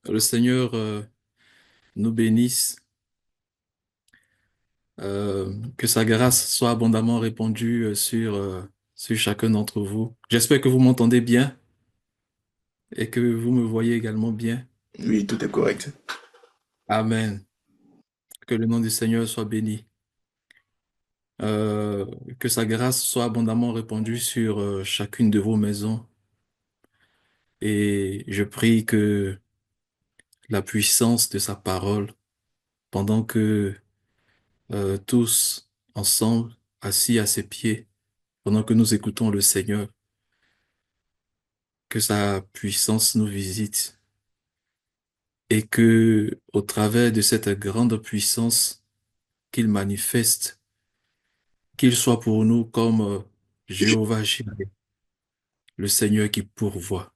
Le Seigneur nous bénisse, que sa grâce soit abondamment répandue sur chacun d'entre vous. J'espère que vous m'entendez bien et que vous me voyez également bien. Oui, tout est correct. Amen. Que le nom du Seigneur soit béni. Euh, que sa grâce soit abondamment répandue sur chacune de vos maisons. Et je prie que la puissance de sa parole, pendant que tous ensemble, assis à ses pieds, pendant que nous écoutons le Seigneur, que sa puissance nous visite et que, au travers de cette grande puissance qu'il manifeste, qu'il soit pour nous comme Jéhovah Jireh, le Seigneur qui pourvoit,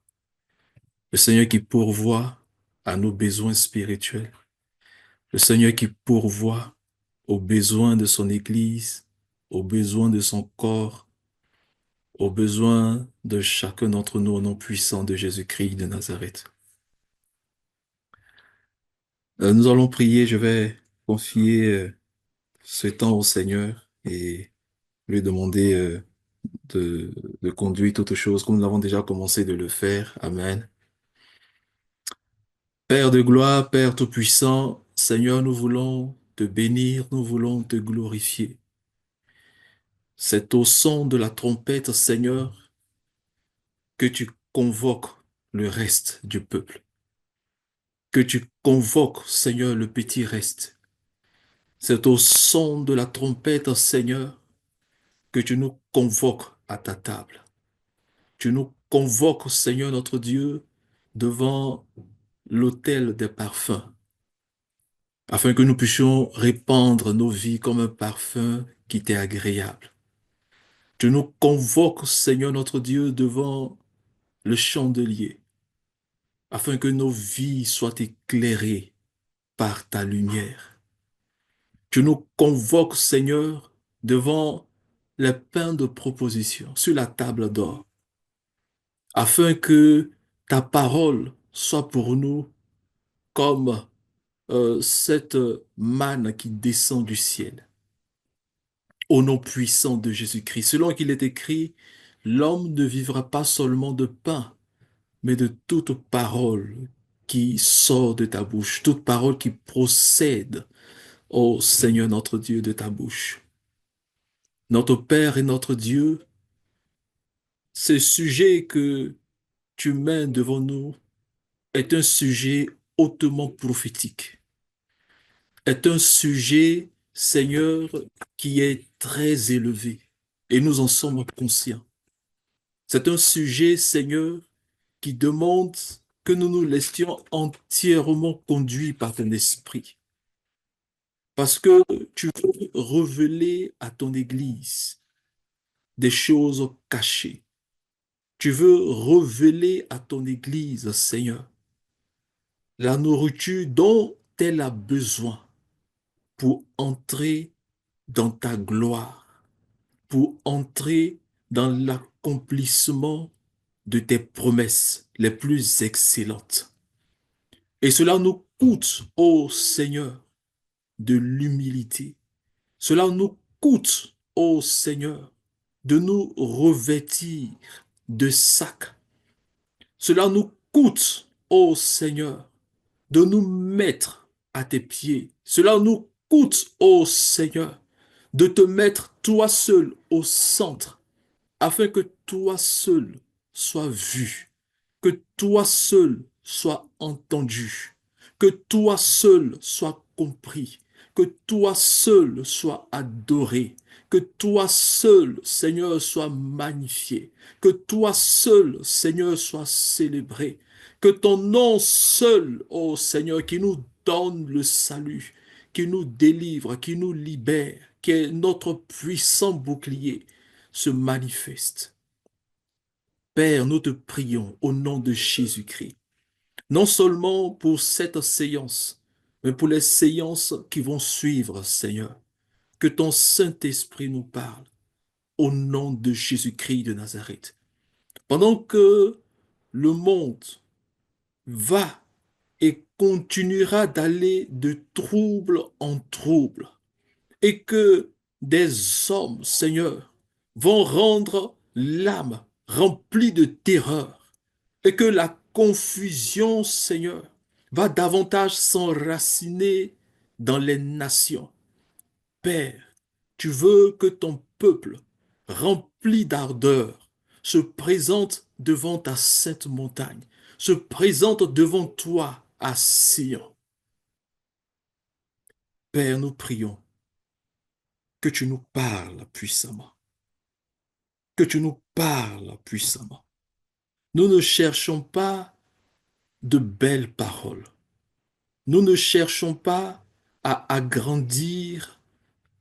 le Seigneur qui pourvoit à nos besoins spirituels, le Seigneur qui pourvoit aux besoins de son Église, aux besoins de son corps, aux besoins de chacun d'entre nous au nom puissant de Jésus-Christ de Nazareth. Nous allons prier, je vais confier ce temps au Seigneur et lui demander de, de conduire toutes choses comme nous avons déjà commencé de le faire. Amen. Père de gloire, Père tout-puissant, Seigneur, nous voulons te bénir, nous voulons te glorifier. C'est au son de la trompette, Seigneur, que tu convoques le reste du peuple, que tu convoques, Seigneur, le petit reste. C'est au son de la trompette, Seigneur, que tu nous convoques à ta table. Tu nous convoques, Seigneur notre Dieu, devant l'autel des parfums, afin que nous puissions répandre nos vies comme un parfum qui t'est agréable. Tu nous convoques, Seigneur notre Dieu, devant le chandelier, afin que nos vies soient éclairées par ta lumière. Tu nous convoques, Seigneur, devant les pains de proposition sur la table d'or, afin que ta parole soit pour nous comme cette manne qui descend du ciel. Au nom puissant de Jésus-Christ, selon qu'il est écrit, l'homme ne vivra pas seulement de pain, mais de toute parole qui sort de ta bouche, toute parole qui procède, ô Seigneur notre Dieu, de ta bouche. Notre Père et notre Dieu, ce sujet que tu mets devant nous est un sujet hautement prophétique, est un sujet, Seigneur, qui est très élevé et nous en sommes conscients. C'est un sujet, Seigneur, qui demande que nous nous laissions entièrement conduits par ton esprit. Parce que tu veux révéler à ton Église des choses cachées. Tu veux révéler à ton Église, Seigneur, la nourriture dont elle a besoin pour entrer dans ta gloire, pour entrer dans l'accomplissement de tes promesses les plus excellentes. Et cela nous coûte, ô Seigneur, de l'humilité. Cela nous coûte, ô Seigneur, de nous revêtir de sacs. Cela nous coûte, ô Seigneur, de nous mettre à tes pieds. Cela nous coûte, ô Seigneur, de te mettre toi seul au centre, afin que toi seul sois vu, que toi seul sois entendu, que toi seul sois compris, que toi seul sois adoré, que toi seul, Seigneur, sois magnifié, que toi seul, Seigneur, sois célébré, que ton nom seul, ô Seigneur, qui nous donne le salut, qui nous délivre, qui nous libère, qui est notre puissant bouclier, se manifeste. Père, nous te prions au nom de Jésus-Christ, non seulement pour cette séance, mais pour les séances qui vont suivre, Seigneur. Que ton Saint-Esprit nous parle au nom de Jésus-Christ de Nazareth. Pendant que le monde va et continuera d'aller de trouble en trouble et que des hommes, Seigneur, vont rendre l'âme remplie de terreur et que la confusion, Seigneur, va davantage s'enraciner dans les nations. Père, tu veux que ton peuple, rempli d'ardeur, se présente devant ta sainte montagne, se présente devant toi à Sion. Père, nous prions que tu nous parles puissamment, que tu nous parles puissamment. Nous ne cherchons pas de belles paroles. Nous ne cherchons pas à agrandir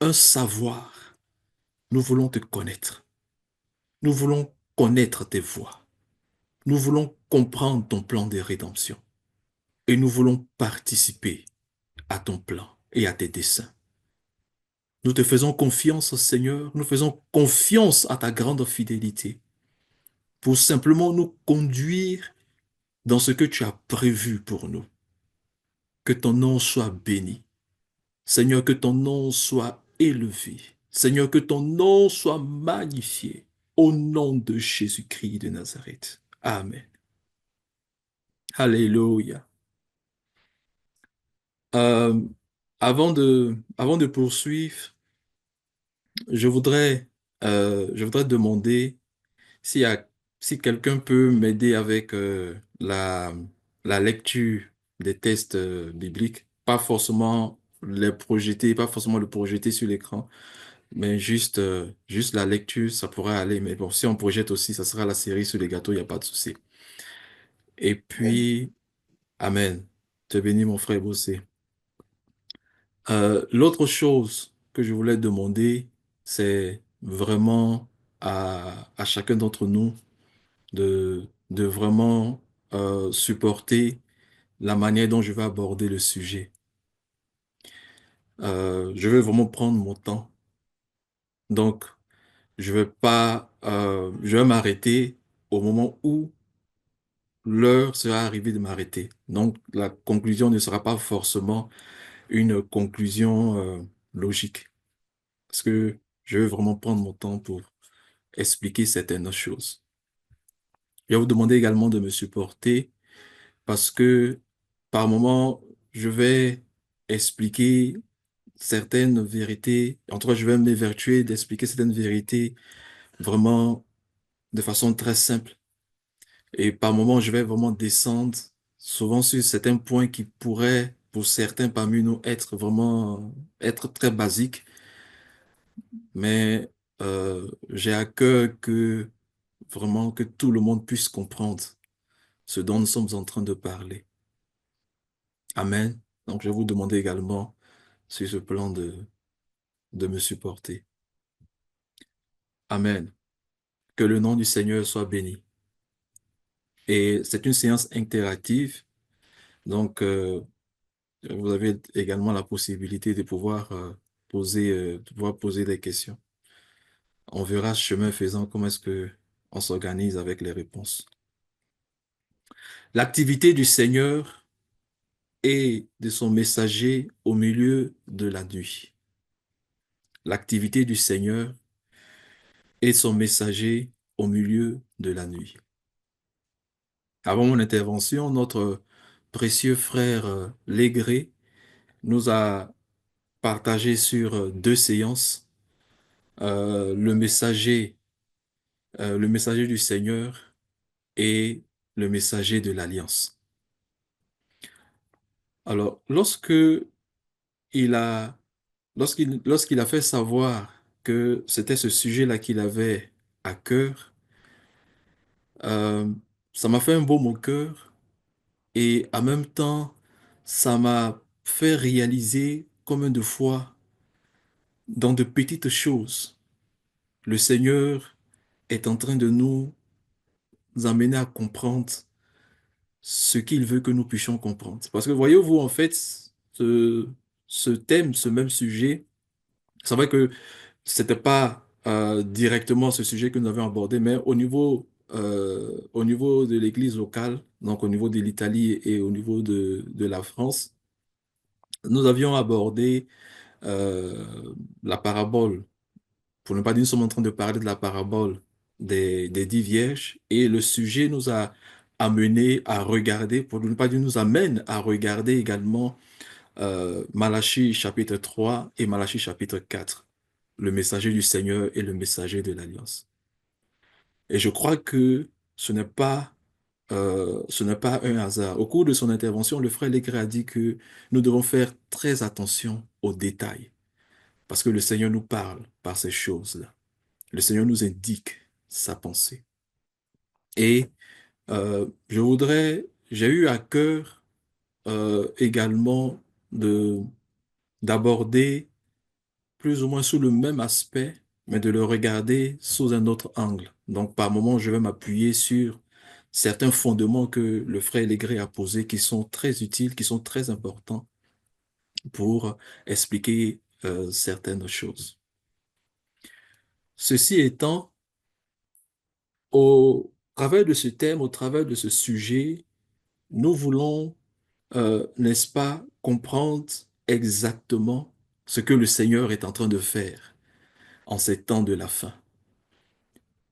un savoir. Nous voulons te connaître. Nous voulons connaître tes voies. Nous voulons comprendre ton plan de rédemption. Et nous voulons participer à ton plan et à tes desseins. Nous te faisons confiance, Seigneur. Nous faisons confiance à ta grande fidélité pour simplement nous conduire dans ce que tu as prévu pour nous. Que ton nom soit béni. Seigneur, que ton nom soit élevé. Seigneur, que ton nom soit magnifié. Au nom de Jésus-Christ de Nazareth. Amen. Alléluia. Euh, avant de poursuivre, je voudrais demander s'il y a, si quelqu'un peut m'aider avec la lecture des textes bibliques, pas forcément les projeter, pas forcément le projeter sur l'écran, mais juste la lecture, ça pourrait aller. Mais bon, si on projette aussi, ça sera la série sur les gâteaux, il n'y a pas de souci. Et puis, Amen. Te bénis, mon frère Bossé. L'autre chose que je voulais demander, c'est vraiment à chacun d'entre nous de vraiment supporter la manière dont je vais aborder le sujet. Je vais vraiment prendre mon temps. Donc, je vais m'arrêter au moment où l'heure sera arrivée de m'arrêter. Donc, la conclusion ne sera pas forcément une conclusion logique. Parce que je vais vraiment prendre mon temps pour expliquer certaines choses. Je vais vous demander également de me supporter parce que par moment, je vais expliquer certaines vérités. En tout cas, je vais m'évertuer d'expliquer certaines vérités vraiment de façon très simple. Et par moment, je vais vraiment descendre souvent sur certains points qui pourraient, pour certains parmi nous, être très basiques. Mais j'ai à cœur que vraiment que tout le monde puisse comprendre ce dont nous sommes en train de parler. Amen. Donc, je vais vous demander également sur ce plan de me supporter. Amen. Que le nom du Seigneur soit béni. Et c'est une séance interactive. Donc, vous avez également la possibilité de pouvoir de pouvoir poser des questions. On verra chemin faisant comment est-ce que on s'organise avec les réponses. L'activité du Seigneur et de son messager au milieu de la nuit. L'activité du Seigneur et son messager au milieu de la nuit. Avant mon intervention, notre précieux frère Légré nous a partagé sur deux séances le le messager du Seigneur et le messager de l'Alliance. Alors, il a, lorsqu'il a fait savoir que c'était ce sujet-là qu'il avait à cœur, euh, ça m'a fait un baume au cœur et en même temps, ça m'a fait réaliser combien de fois, dans de petites choses, le Seigneur est en train de nous amener à comprendre ce qu'il veut que nous puissions comprendre. Parce que voyez-vous, en fait, ce thème, ce même sujet, c'est vrai que c'était pas directement ce sujet que nous avions abordé, mais au niveau au niveau de l'église locale, donc au niveau de l'Italie et au niveau de la France, nous avions abordé la parabole, pour ne pas dire nous sommes en train de parler de la parabole des 10 vierges, et le sujet nous a amené à regarder, pour ne pas dire nous amène à regarder également Malachie chapitre 3 et Malachie chapitre 4, le messager du Seigneur et le messager de l'Alliance. Et je crois que ce n'est pas un hasard. Au cours de son intervention, le frère Légré a dit que nous devons faire très attention aux détails, parce que le Seigneur nous parle par ces choses-là. Le Seigneur nous indique sa pensée. Et j'ai eu à cœur également de d'aborder plus ou moins sous le même aspect, mais de le regarder sous un autre angle. Donc, par moment, je vais m'appuyer sur certains fondements que le frère Légré a posés, qui sont très utiles, qui sont très importants pour expliquer certaines choses. Ceci étant, au travers de ce thème, au travers de ce sujet, nous voulons, n'est-ce pas, comprendre exactement ce que le Seigneur est en train de faire en ces temps de la fin.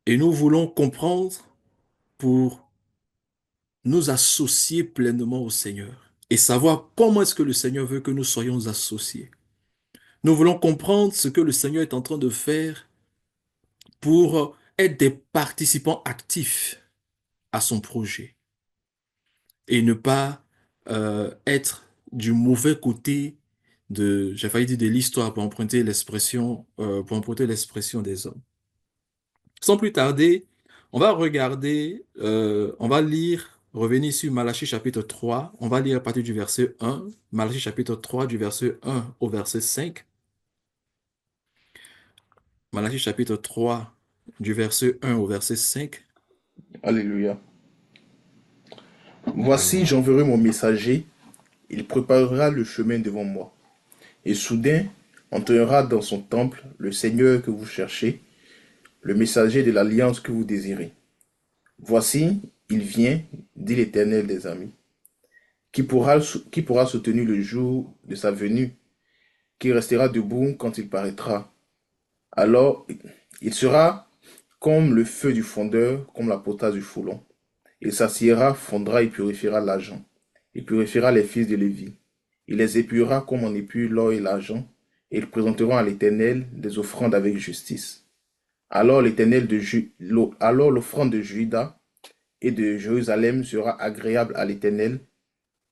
Et nous voulons comprendre pour nous associer pleinement au Seigneur et savoir comment est-ce que le Seigneur veut que nous soyons associés. Nous voulons comprendre ce que le Seigneur est en train de faire pour être des participants actifs à son projet et ne pas être du mauvais côté j'ai failli dire de l'histoire pour emprunter l'expression des hommes. Sans plus tarder, on va regarder, on va lire, revenir sur Malachie chapitre 3. On va lire à partir du verset 1, Malachie chapitre 3 du verset 1 au verset 5. Malachie chapitre 3 du verset 1 au verset 5. Alléluia. Voici, Amen. j'enverrai mon messager, il préparera le chemin devant moi. Et soudain, entrera dans son temple le Seigneur que vous cherchez, le messager de l'alliance que vous désirez. Voici, il vient, dit l'Éternel des armées. Qui pourra soutenir le jour de sa venue? Qui restera debout quand il paraîtra? Alors, il sera comme le feu du fondeur, comme la potasse du foulon. Il s'assiera, fondra et purifiera l'argent. Il purifiera les fils de Lévi. Il les épurera comme on épure l'or et l'argent, et ils présenteront à l'Éternel des offrandes avec justice. Alors l'offrande de Juda et de Jérusalem sera agréable à l'Éternel,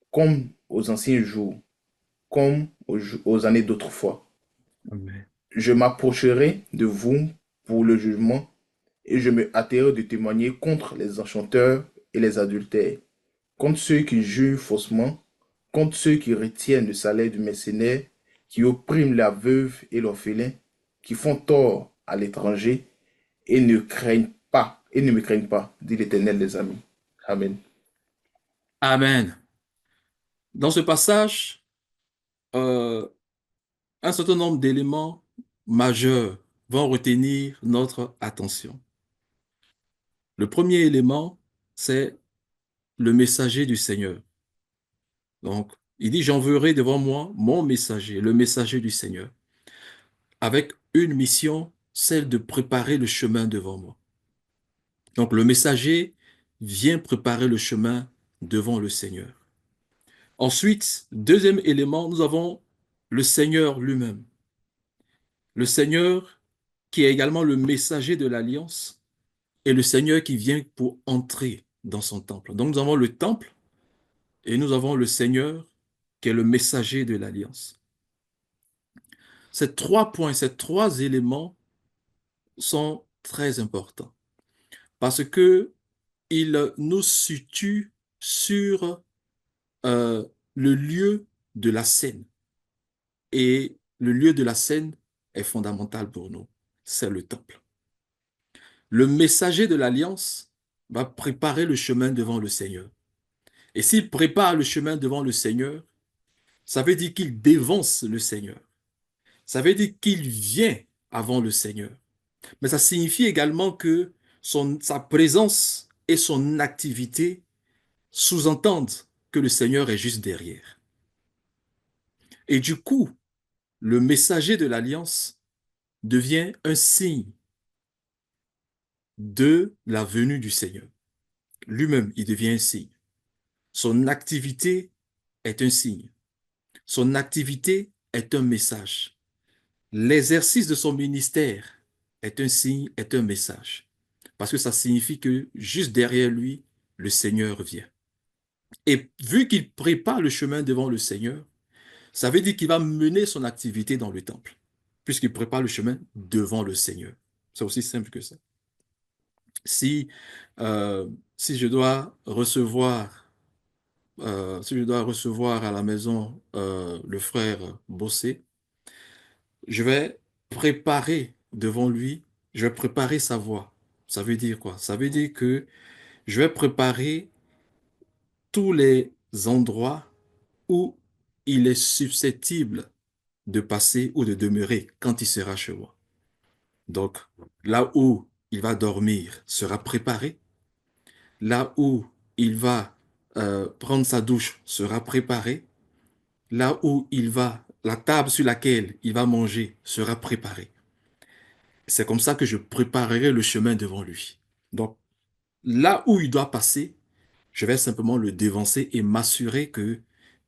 comme aux anciens jours, comme aux années d'autrefois. Amen. Je m'approcherai de vous pour le jugement, et je me hâterai de témoigner contre les enchanteurs et les adultères, contre ceux qui jurent faussement, contre ceux qui retiennent le salaire du mercenaire, qui oppriment la veuve et l'orphelin, qui font tort à l'étranger et ne me craignent pas, dit l'Éternel des amis. Amen. Amen. Dans ce passage, euh, un certain nombre d'éléments majeurs vont retenir notre attention. Le premier élément, c'est le messager du Seigneur. Donc, il dit, j'enverrai devant moi mon messager, le messager du Seigneur, avec une mission, celle de préparer le chemin devant moi. Donc, le messager vient préparer le chemin devant le Seigneur. Ensuite, deuxième élément, nous avons le Seigneur lui-même. Le Seigneur qui est également le messager de l'Alliance et le Seigneur qui vient pour entrer dans son temple. Donc, nous avons le temple et nous avons le Seigneur qui est le messager de l'Alliance. Ces 3 points, ces 3 éléments sont très importants parce que ils nous situent sur euh, le lieu de la scène. Et le lieu de la scène est fondamental pour nous. C'est le temple. Le messager de l'Alliance va préparer le chemin devant le Seigneur. Et s'il prépare le chemin devant le Seigneur, ça veut dire qu'il dévance le Seigneur. Ça veut dire qu'il vient avant le Seigneur. Mais ça signifie également que Sa présence et son activité sous-entendent que le Seigneur est juste derrière. Et du coup, le messager de l'Alliance devient un signe de la venue du Seigneur. Lui-même, il devient un signe. Son activité est un signe. Son activité est un message. L'exercice de son ministère est un signe, est un message. Parce que ça signifie que juste derrière lui, le Seigneur vient. Et vu qu'il prépare le chemin devant le Seigneur, ça veut dire qu'il va mener son activité dans le temple, puisqu'il prépare le chemin devant le Seigneur. C'est aussi simple que ça. Si, euh, si je dois recevoir, si je dois recevoir à la maison le frère Bossé, je vais préparer devant lui, je vais préparer sa voix. Ça veut dire quoi? Ça veut dire que je vais préparer tous les endroits où il est susceptible de passer ou de demeurer quand il sera chez moi. Donc, là où il va dormir sera préparé. Là où il va prendre sa douche sera préparé. Là où il va, la table sur laquelle il va manger sera préparée. C'est comme ça que je préparerai le chemin devant lui. Donc, là où il doit passer, je vais simplement le devancer et m'assurer que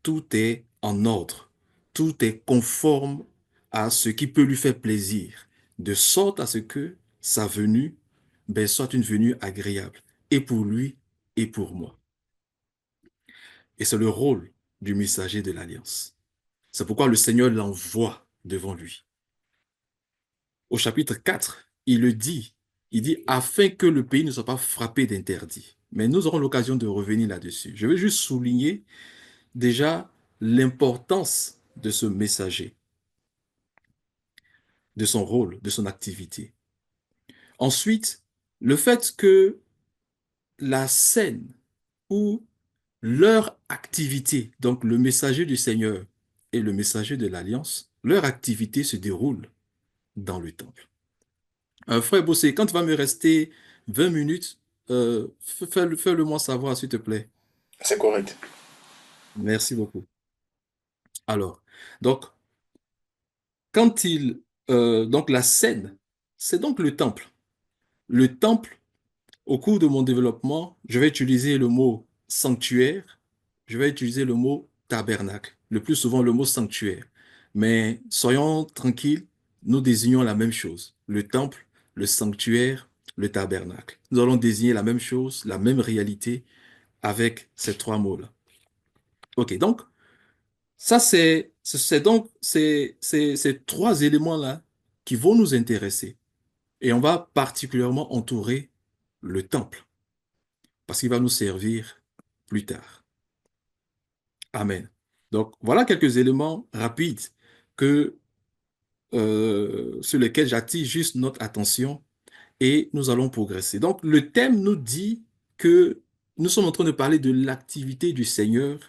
tout est en ordre, tout est conforme à ce qui peut lui faire plaisir, de sorte à ce que sa venue soit une venue agréable, et pour lui et pour moi. Et c'est le rôle du messager de l'Alliance. C'est pourquoi le Seigneur l'envoie devant lui. Au chapitre 4, il dit, afin que le pays ne soit pas frappé d'interdit. Mais nous aurons l'occasion de revenir là-dessus. Je veux juste souligner déjà l'importance de ce messager, de son rôle, de son activité. Ensuite, le fait que la scène où leur activité, donc le messager du Seigneur et le messager de l'Alliance, leur activité se déroule dans le temple. Frère Bossé, quand tu vas me rester 20 minutes, fais-le moi savoir, s'il te plaît. C'est correct. Merci beaucoup. Alors, donc, quand il, donc la scène, c'est donc le temple. Le temple, au cours de mon développement, je vais utiliser le mot sanctuaire, je vais utiliser le mot tabernacle, le plus souvent le mot sanctuaire. Mais soyons tranquilles, nous désignons la même chose. Le temple, le sanctuaire, le tabernacle. Nous allons désigner la même chose, la même réalité avec ces trois mots-là. OK, donc, ça, c'est donc ces trois éléments-là qui vont nous intéresser. Et on va particulièrement entourer le temple, parce qu'il va nous servir plus tard. Amen. Donc, voilà quelques éléments rapides que, sur lesquels j'attire juste notre attention et nous allons progresser. Donc, le thème nous dit que nous sommes en train de parler de l'activité du Seigneur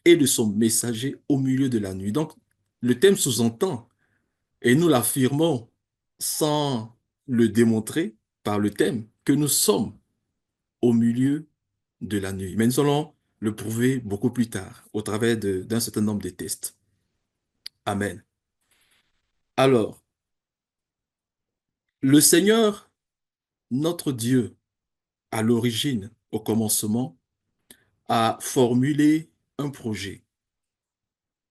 et de son messager au milieu de la nuit. Donc, le thème sous-entend, et nous l'affirmons sans le démontrer par le thème, que nous sommes au milieu de la nuit. Mais nous allons le prouver beaucoup plus tard au travers d'un certain nombre de tests. Amen. Alors, le Seigneur, notre Dieu, à l'origine, au commencement, a formulé un projet.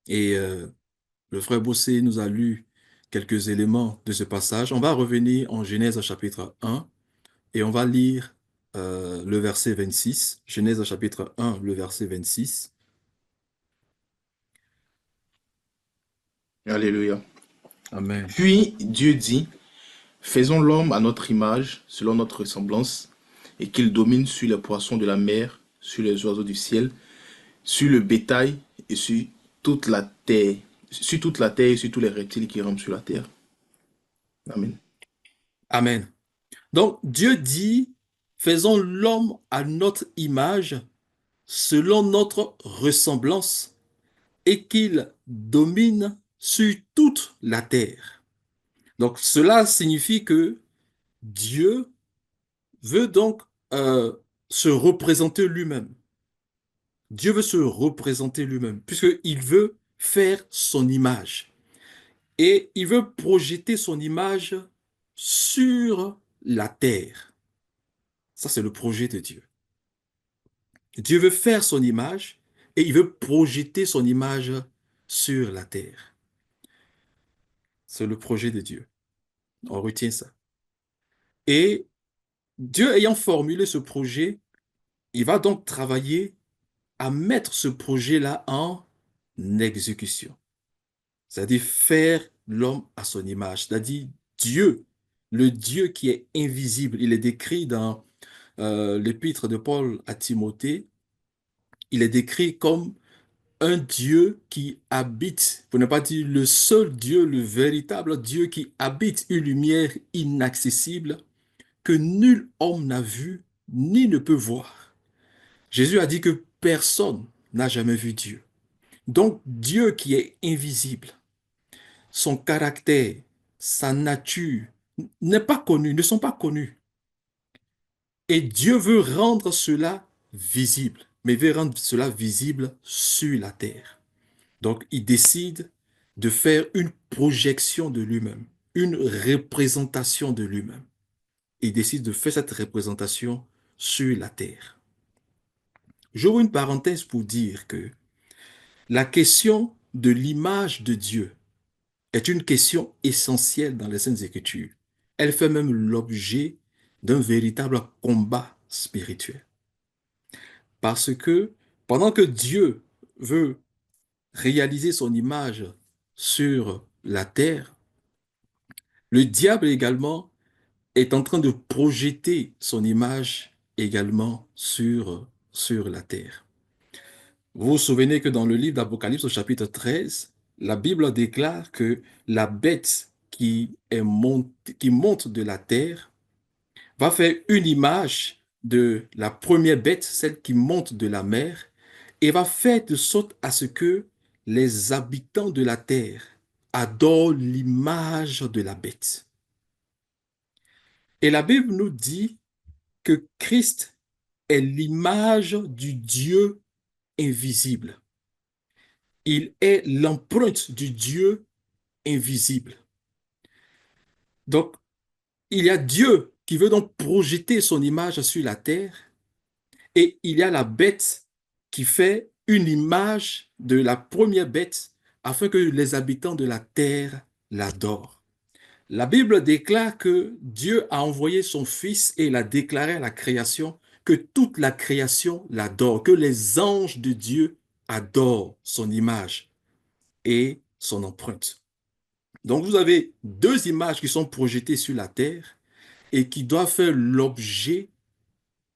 Et le frère Bossé nous a lu quelques éléments de ce passage. On va revenir en Genèse chapitre 1 et on va lire le verset 26. Genèse chapitre 1, le verset 26. Alléluia. Amen. Puis Dieu dit, faisons l'homme à notre image, selon notre ressemblance, et qu'il domine sur les poissons de la mer, sur les oiseaux du ciel, sur le bétail et sur toute la terre, sur toute la terre et sur tous les reptiles qui rampent sur la terre. Amen. Amen. Donc, Dieu dit, faisons l'homme à notre image, selon notre ressemblance, et qu'il domine sur toute la terre. Donc, cela signifie que Dieu veut donc euh, se représenter lui-même. Dieu veut se représenter lui-même, puisqu'il veut faire son image. Et il veut projeter son image sur la terre. Ça, c'est le projet de Dieu. Dieu veut faire son image et il veut projeter son image sur la terre. C'est le projet de Dieu. On retient ça. Et Dieu ayant formulé ce projet, il va donc travailler à mettre ce projet-là en exécution. C'est-à-dire faire l'homme à son image. C'est-à-dire Dieu, le Dieu qui est invisible. Il est décrit dans l'épître de Paul à Timothée. Il est décrit comme un Dieu qui habite, pour ne pas dire le seul Dieu, le véritable Dieu qui habite une lumière inaccessible que nul homme n'a vu ni ne peut voir. Jésus a dit que personne n'a jamais vu Dieu. Donc Dieu qui est invisible, son caractère, sa nature n'est pas connu, ne sont pas connus. Et Dieu veut rendre cela visible, mais il veut rendre cela visible sur la terre. Donc, il décide de faire une projection de lui-même, une représentation de lui-même. Il décide de faire cette représentation sur la terre. J'ouvre une parenthèse pour dire que la question de l'image de Dieu est une question essentielle dans les Saintes Écritures. Elle fait même l'objet d'un véritable combat spirituel. Parce que pendant que Dieu veut réaliser son image sur la terre, le diable également est en train de projeter son image également sur la terre. Vous vous souvenez que dans le livre d'Apocalypse au chapitre 13, la Bible déclare que la bête qui monte de la terre va faire une image de la première bête, celle qui monte de la mer, et va faire de sorte à ce que les habitants de la terre adorent l'image de la bête. Et la Bible nous dit que Christ est l'image du Dieu invisible. Il est l'empreinte du Dieu invisible. Donc, il y a Dieu qui veut donc projeter son image sur la terre et il y a la bête qui fait une image de la première bête afin que les habitants de la terre l'adorent. La Bible déclare que Dieu a envoyé son Fils et il a déclaré à la création que toute la création l'adore, que les anges de Dieu adorent son image et son empreinte. Donc vous avez deux images qui sont projetées sur la terre et qui doivent faire l'objet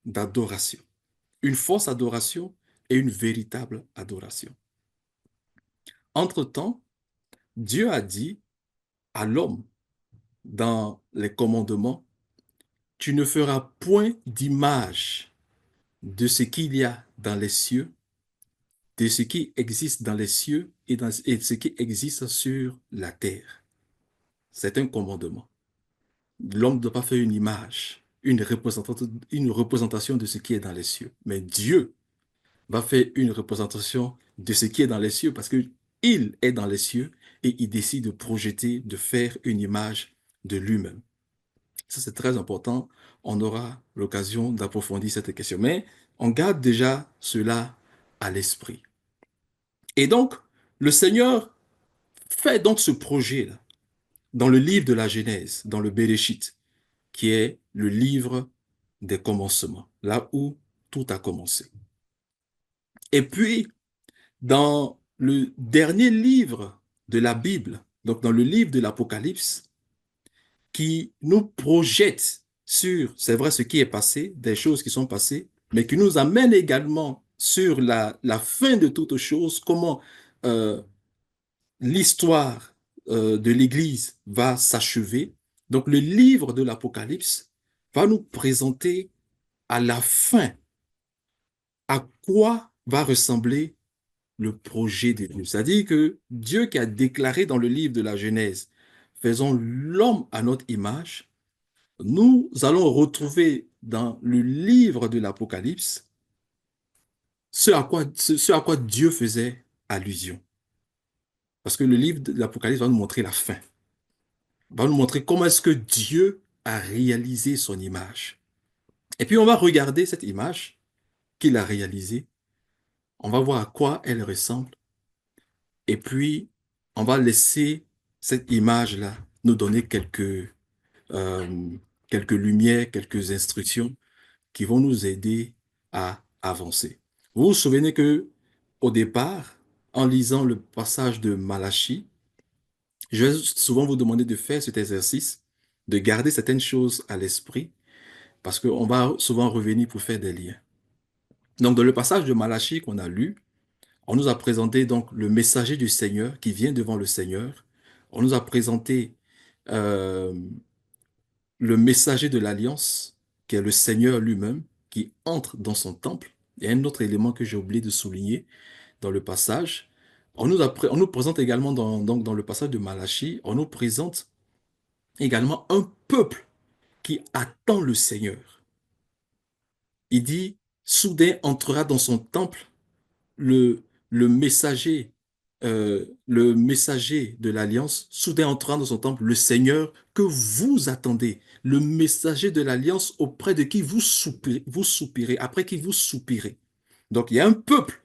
d'adoration. Une fausse adoration et une véritable adoration. Entre-temps, Dieu a dit à l'homme dans les commandements, tu ne feras point d'image de ce qu'il y a dans les cieux, de ce qui existe dans les cieux et de ce qui existe sur la terre. C'est un commandement. L'homme ne doit pas faire une image, une représentation de ce qui est dans les cieux. Mais Dieu va faire une représentation de ce qui est dans les cieux parce que il est dans les cieux et il décide de projeter, de faire une image de lui-même. Ça, c'est très important. On aura l'occasion d'approfondir cette question. Mais on garde déjà cela à l'esprit. Et donc, le Seigneur fait donc ce projet-là dans le livre de la Genèse, dans le Béréchit, qui est le livre des commencements, là où tout a commencé. Et puis, dans le dernier livre de la Bible, donc dans le livre de l'Apocalypse, qui nous projette sur, c'est vrai, ce qui est passé, des choses qui sont passées, mais qui nous amène également sur la fin de toutes choses, comment euh, l'histoire de l'Église va s'achever. Donc le livre de l'Apocalypse va nous présenter à la fin à quoi va ressembler le projet de Dieu. C'est-à-dire que Dieu qui a déclaré dans le livre de la Genèse, faisons l'homme à notre image, Nous allons retrouver dans le livre de l'Apocalypse ce à quoi Dieu faisait allusion. Parce que le livre de l'Apocalypse va nous montrer la fin, va nous montrer comment est-ce que Dieu a réalisé son image. Et puis on va regarder cette image qu'il a réalisée, on va voir à quoi elle ressemble, et puis on va laisser cette image-là nous donner euh, quelques lumières, quelques instructions qui vont nous aider à avancer. Vous vous souvenez que au départ, en lisant le passage de Malachie, je vais souvent vous demander de faire cet exercice, de garder certaines choses à l'esprit, parce qu'on va souvent revenir pour faire des liens. Donc, dans le passage de Malachie qu'on a lu, on nous a présenté donc le messager du Seigneur qui vient devant le Seigneur. On nous a présenté euh, le messager de l'Alliance, qui est le Seigneur lui-même, qui entre dans son temple. Il y a un autre élément que j'ai oublié de souligner dans le passage. On nous présente également donc dans le passage de Malachie, on nous présente également un peuple qui attend le Seigneur. Il dit, soudain entrera dans son temple le, le messager de l'Alliance, soudain entrant dans son temple, le Seigneur que vous attendez, le messager de l'Alliance auprès de qui vous soupirez, après qui vous soupirez. Donc il y a un peuple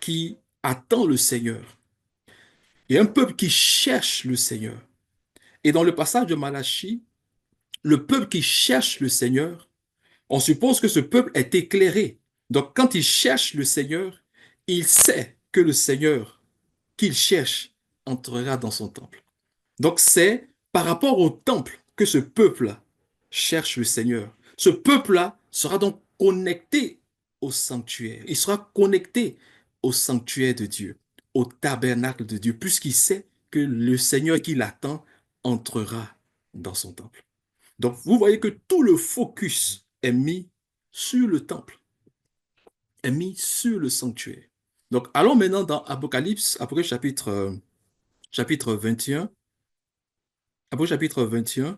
qui attend le Seigneur. Il y a un peuple qui cherche le Seigneur. Et dans le passage de Malachie, le peuple qui cherche le Seigneur, on suppose que ce peuple est éclairé. Donc quand il cherche le Seigneur, il sait que le Seigneur qu'il cherche entrera dans son temple. Donc c'est par rapport au temple que ce peuple-là cherche le Seigneur. Ce peuple-là sera donc connecté au sanctuaire. Il sera connecté au sanctuaire de Dieu, au tabernacle de Dieu, puisqu'il sait que le Seigneur qui l'attend entrera dans son temple. Donc vous voyez que tout le focus est mis sur le temple, est mis sur le sanctuaire. Donc allons maintenant dans Apocalypse chapitre 21. Apocalypse chapitre 21.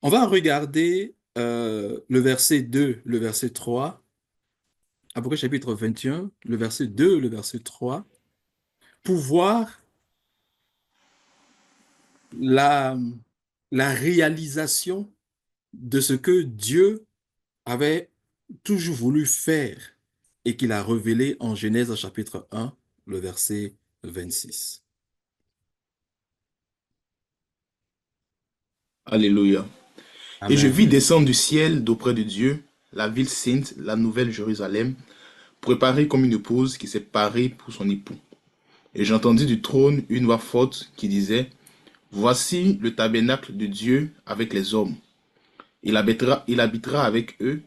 On va regarder le verset 2, le verset 3. Apocalypse chapitre 21, le verset 2, le verset 3, pour voir la, la réalisation de ce que Dieu avait toujours voulu faire et qu'il a révélé en Genèse chapitre 1, le verset 26. Alléluia. Et je Amen. vis descendre du ciel d'auprès de Dieu la ville sainte, la nouvelle Jérusalem, préparée comme une épouse qui s'est parée pour son époux. Et j'entendis du trône une voix forte qui disait, voici le tabernacle de Dieu avec les hommes. Il habitera avec eux,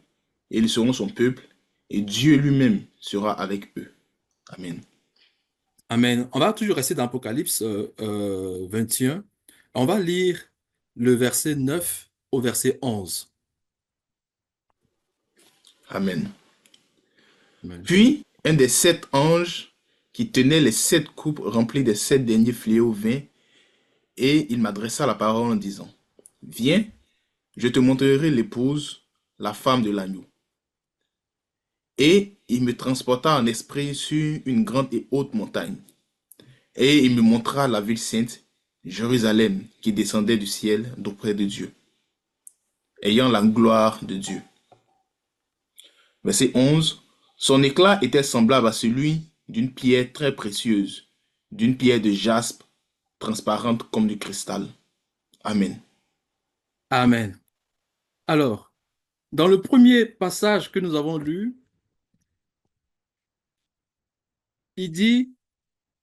et ils seront son peuple, et Dieu lui-même sera avec eux. Amen. Amen. On va toujours rester dans Apocalypse 21. On va lire le verset 9 au verset 11. Amen. Amen. Puis un des 7 anges qui tenait les 7 coupes remplies des 7 derniers fléaux vint, et il m'adressa la parole en disant, viens, je te montrerai l'épouse, la femme de l'agneau. Et il me transporta en esprit sur une grande et haute montagne. Et il me montra la ville sainte, Jérusalem, qui descendait du ciel d'auprès de Dieu, ayant la gloire de Dieu. Verset 11. Son éclat était semblable à celui d'une pierre très précieuse, d'une pierre de jaspe, transparente comme du cristal. Amen. Amen. Alors, dans le premier passage que nous avons lu, il dit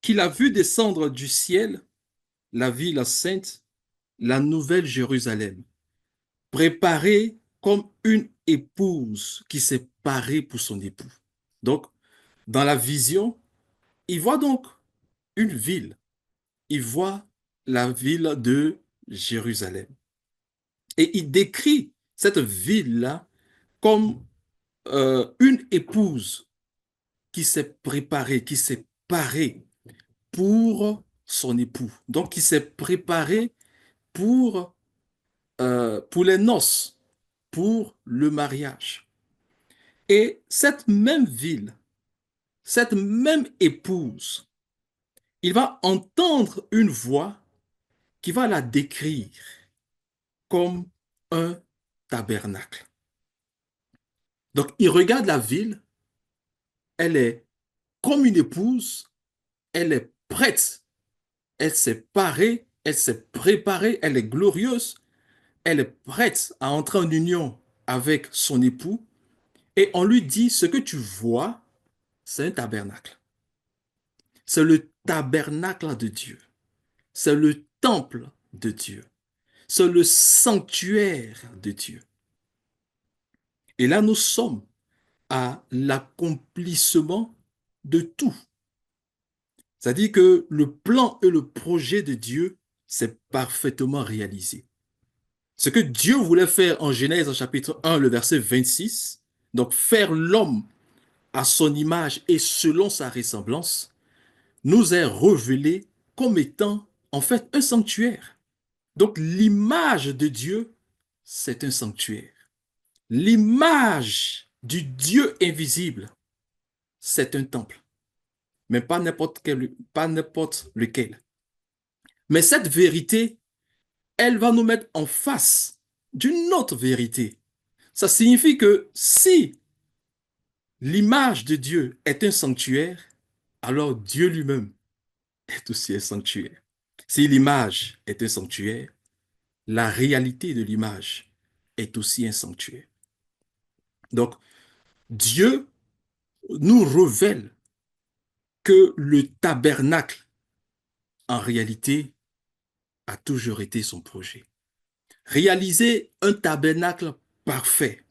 qu'il a vu descendre du ciel la ville sainte, la nouvelle Jérusalem, préparée comme une épouse qui s'est parée pour son époux. Donc, dans la vision, il voit donc une ville. Il voit la ville de Jérusalem. Et il décrit cette ville-là comme une épouse qui s'est préparée, qui s'est parée pour son époux. Donc, qui s'est préparée pour pour les noces, pour le mariage. Et cette même ville, cette même épouse, il va entendre une voix qui va la décrire comme un tabernacle. Donc, il regarde la ville, elle est comme une épouse, elle est prête, elle s'est parée, elle s'est préparée, elle est glorieuse, elle est prête à entrer en union avec son époux. Et on lui dit, ce que tu vois, c'est un tabernacle. C'est le tabernacle de Dieu. C'est le temple de Dieu. C'est le sanctuaire de Dieu. Et là, nous sommes à l'accomplissement de tout. C'est-à-dire que le plan et le projet de Dieu s'est parfaitement réalisé. Ce que Dieu voulait faire en Genèse, en chapitre 1, le verset 26, donc faire l'homme à son image et selon sa ressemblance, nous est révélé comme étant en fait un sanctuaire. Donc l'image de Dieu, c'est un sanctuaire. L'image du Dieu invisible, c'est un temple, mais pas n'importe lequel. Mais cette vérité, elle va nous mettre en face d'une autre vérité. Ça signifie que si l'image de Dieu est un sanctuaire, alors Dieu lui-même est aussi un sanctuaire. Si l'image est un sanctuaire, la réalité de l'image est aussi un sanctuaire. Donc, Dieu nous révèle que le tabernacle, en réalité, a toujours été son projet. Réaliser un tabernacle parfait,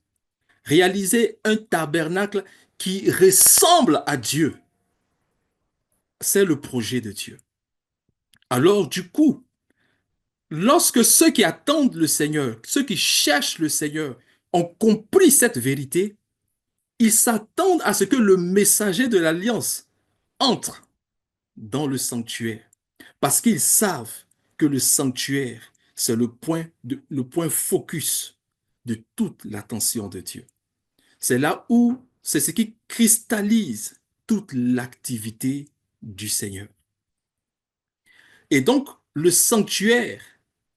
réaliser un tabernacle qui ressemble à Dieu, c'est le projet de Dieu. Alors, du coup, lorsque ceux qui attendent le Seigneur, ceux qui cherchent le Seigneur, ont compris cette vérité, ils s'attendent à ce que le messager de l'Alliance entre dans le sanctuaire. Parce qu'ils savent que le sanctuaire, c'est le point focus de toute l'attention de Dieu. C'est là où c'est ce qui cristallise toute l'activité du Seigneur. Et donc, le sanctuaire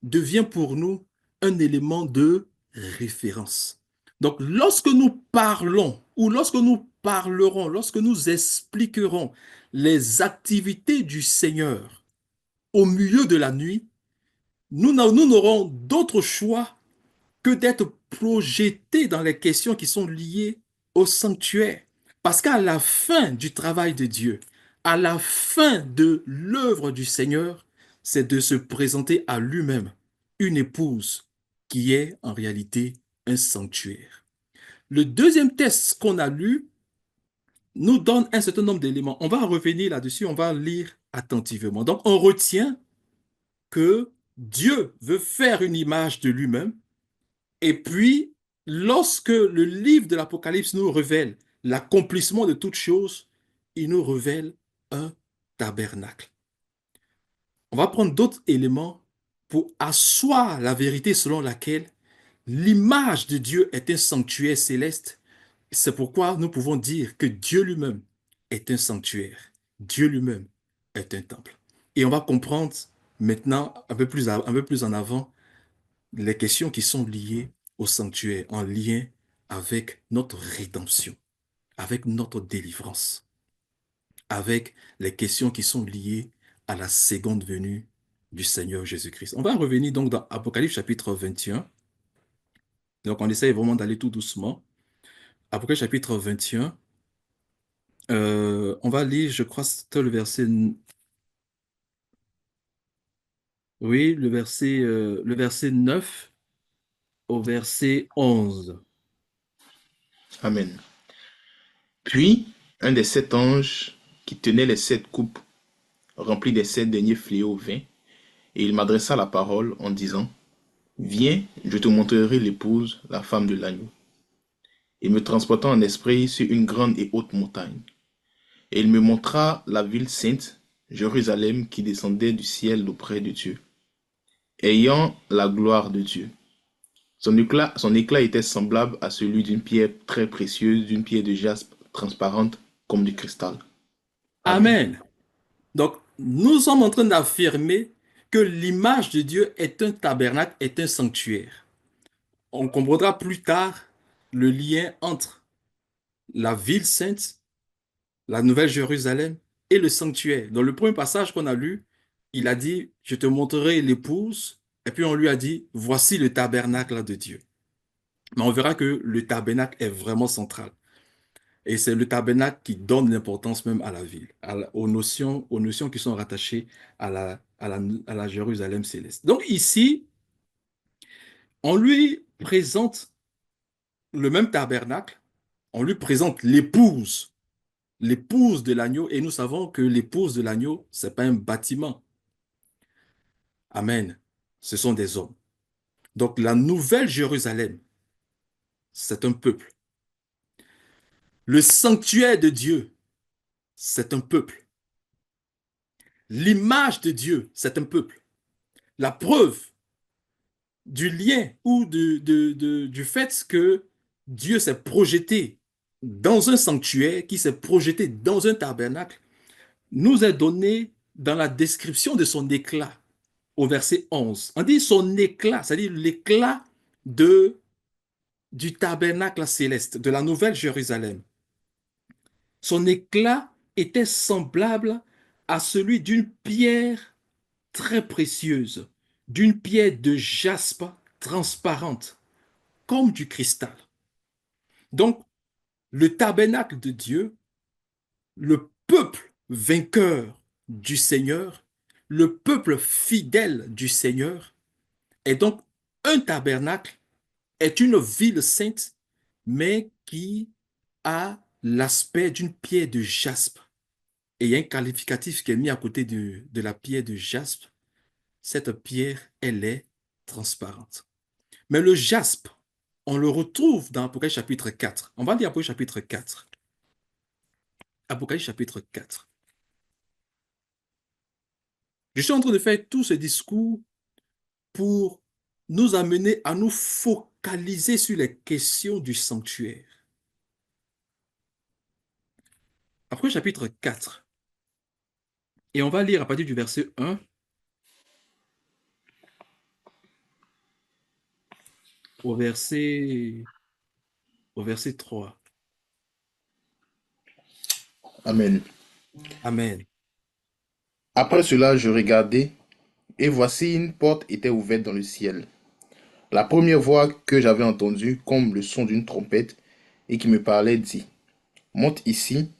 devient pour nous un élément de référence. Donc, lorsque nous parlons ou lorsque nous parlerons, lorsque nous expliquerons les activités du Seigneur au milieu de la nuit, nous n'aurons d'autre choix que d'être projetés dans les questions qui sont liées au sanctuaire. Parce qu'à la fin du travail de Dieu, à la fin de l'œuvre du Seigneur, c'est de se présenter à lui-même une épouse qui est en réalité un sanctuaire. Le deuxième texte qu'on a lu nous donne un certain nombre d'éléments. On va revenir là-dessus, on va lire attentivement. Donc, on retient que Dieu veut faire une image de lui-même. Et puis, lorsque le livre de l'Apocalypse nous révèle l'accomplissement de toutes choses, il nous révèle un tabernacle. On va prendre d'autres éléments pour asseoir la vérité selon laquelle l'image de Dieu est un sanctuaire céleste. C'est pourquoi nous pouvons dire que Dieu lui-même est un sanctuaire. Dieu lui-même est un temple. Et on va comprendre maintenant, un peu plus en avant, les questions qui sont liées au sanctuaire, en lien avec notre rédemption, avec notre délivrance, avec les questions qui sont liées à la seconde venue du Seigneur Jésus-Christ. On va revenir donc dans Apocalypse chapitre 21. Donc on essaye vraiment d'aller tout doucement. Apocalypse chapitre 21. On va lire, je crois, c'était oui, le verset 9 au verset 11. Amen. Puis, un des sept anges qui tenait les sept coupes remplies des sept derniers fléaux vint, et il m'adressa la parole en disant, viens, je te montrerai l'épouse, la femme de l'agneau. Il me transporta en esprit sur une grande et haute montagne. Et il me montra la ville sainte, Jérusalem, qui descendait du ciel d'auprès de Dieu, ayant la gloire de Dieu. Son éclat était semblable à celui d'une pierre très précieuse, d'une pierre de jaspe transparente comme du cristal. Amen. Amen. Donc, nous sommes en train d'affirmer que l'image de Dieu est un tabernacle, est un sanctuaire. On comprendra plus tard le lien entre la ville sainte, la Nouvelle Jérusalem et le sanctuaire. Dans le premier passage qu'on a lu, il a dit, je te montrerai l'épouse, et puis on lui a dit, voici le tabernacle de Dieu. Mais on verra que le tabernacle est vraiment central. Et c'est le tabernacle qui donne l'importance même à la ville, aux notions qui sont rattachées à la Jérusalem céleste. Donc ici, on lui présente le même tabernacle, on lui présente l'épouse de l'agneau, et nous savons que l'épouse de l'agneau, c'est pas un bâtiment. Amen. Ce sont des hommes. Donc la nouvelle Jérusalem, c'est un peuple. Le sanctuaire de Dieu, c'est un peuple. L'image de Dieu, c'est un peuple. La preuve du lien ou du fait que Dieu s'est projeté dans un sanctuaire, qui s'est projeté dans un tabernacle, nous est donné dans la description de son éclat au verset 11. On dit son éclat, c'est-à-dire l'éclat de, du tabernacle céleste, de la nouvelle Jérusalem. Son éclat était semblable à celui d'une pierre très précieuse, d'une pierre de jaspe transparente, comme du cristal. Donc, le tabernacle de Dieu, le peuple vainqueur du Seigneur, le peuple fidèle du Seigneur, est donc un tabernacle, est une ville sainte, mais qui a l'aspect d'une pierre de jaspe. Et il y a un qualificatif qui est mis à côté de la pierre de jaspe. Cette pierre, elle est transparente. Mais le jaspe, on le retrouve dans Apocalypse chapitre 4. On va lire Apocalypse chapitre 4. Apocalypse chapitre 4. Je suis en train de faire tout ce discours pour nous amener à nous focaliser sur les questions du sanctuaire. Apocalypse chapitre 4. Et on va lire à partir du verset 1 au au verset 3. Amen. Amen. Après cela, je regardai, et voici une porte était ouverte dans le ciel. La première voix que j'avais entendue, comme le son d'une trompette, et qui me parlait, dit, monte ici,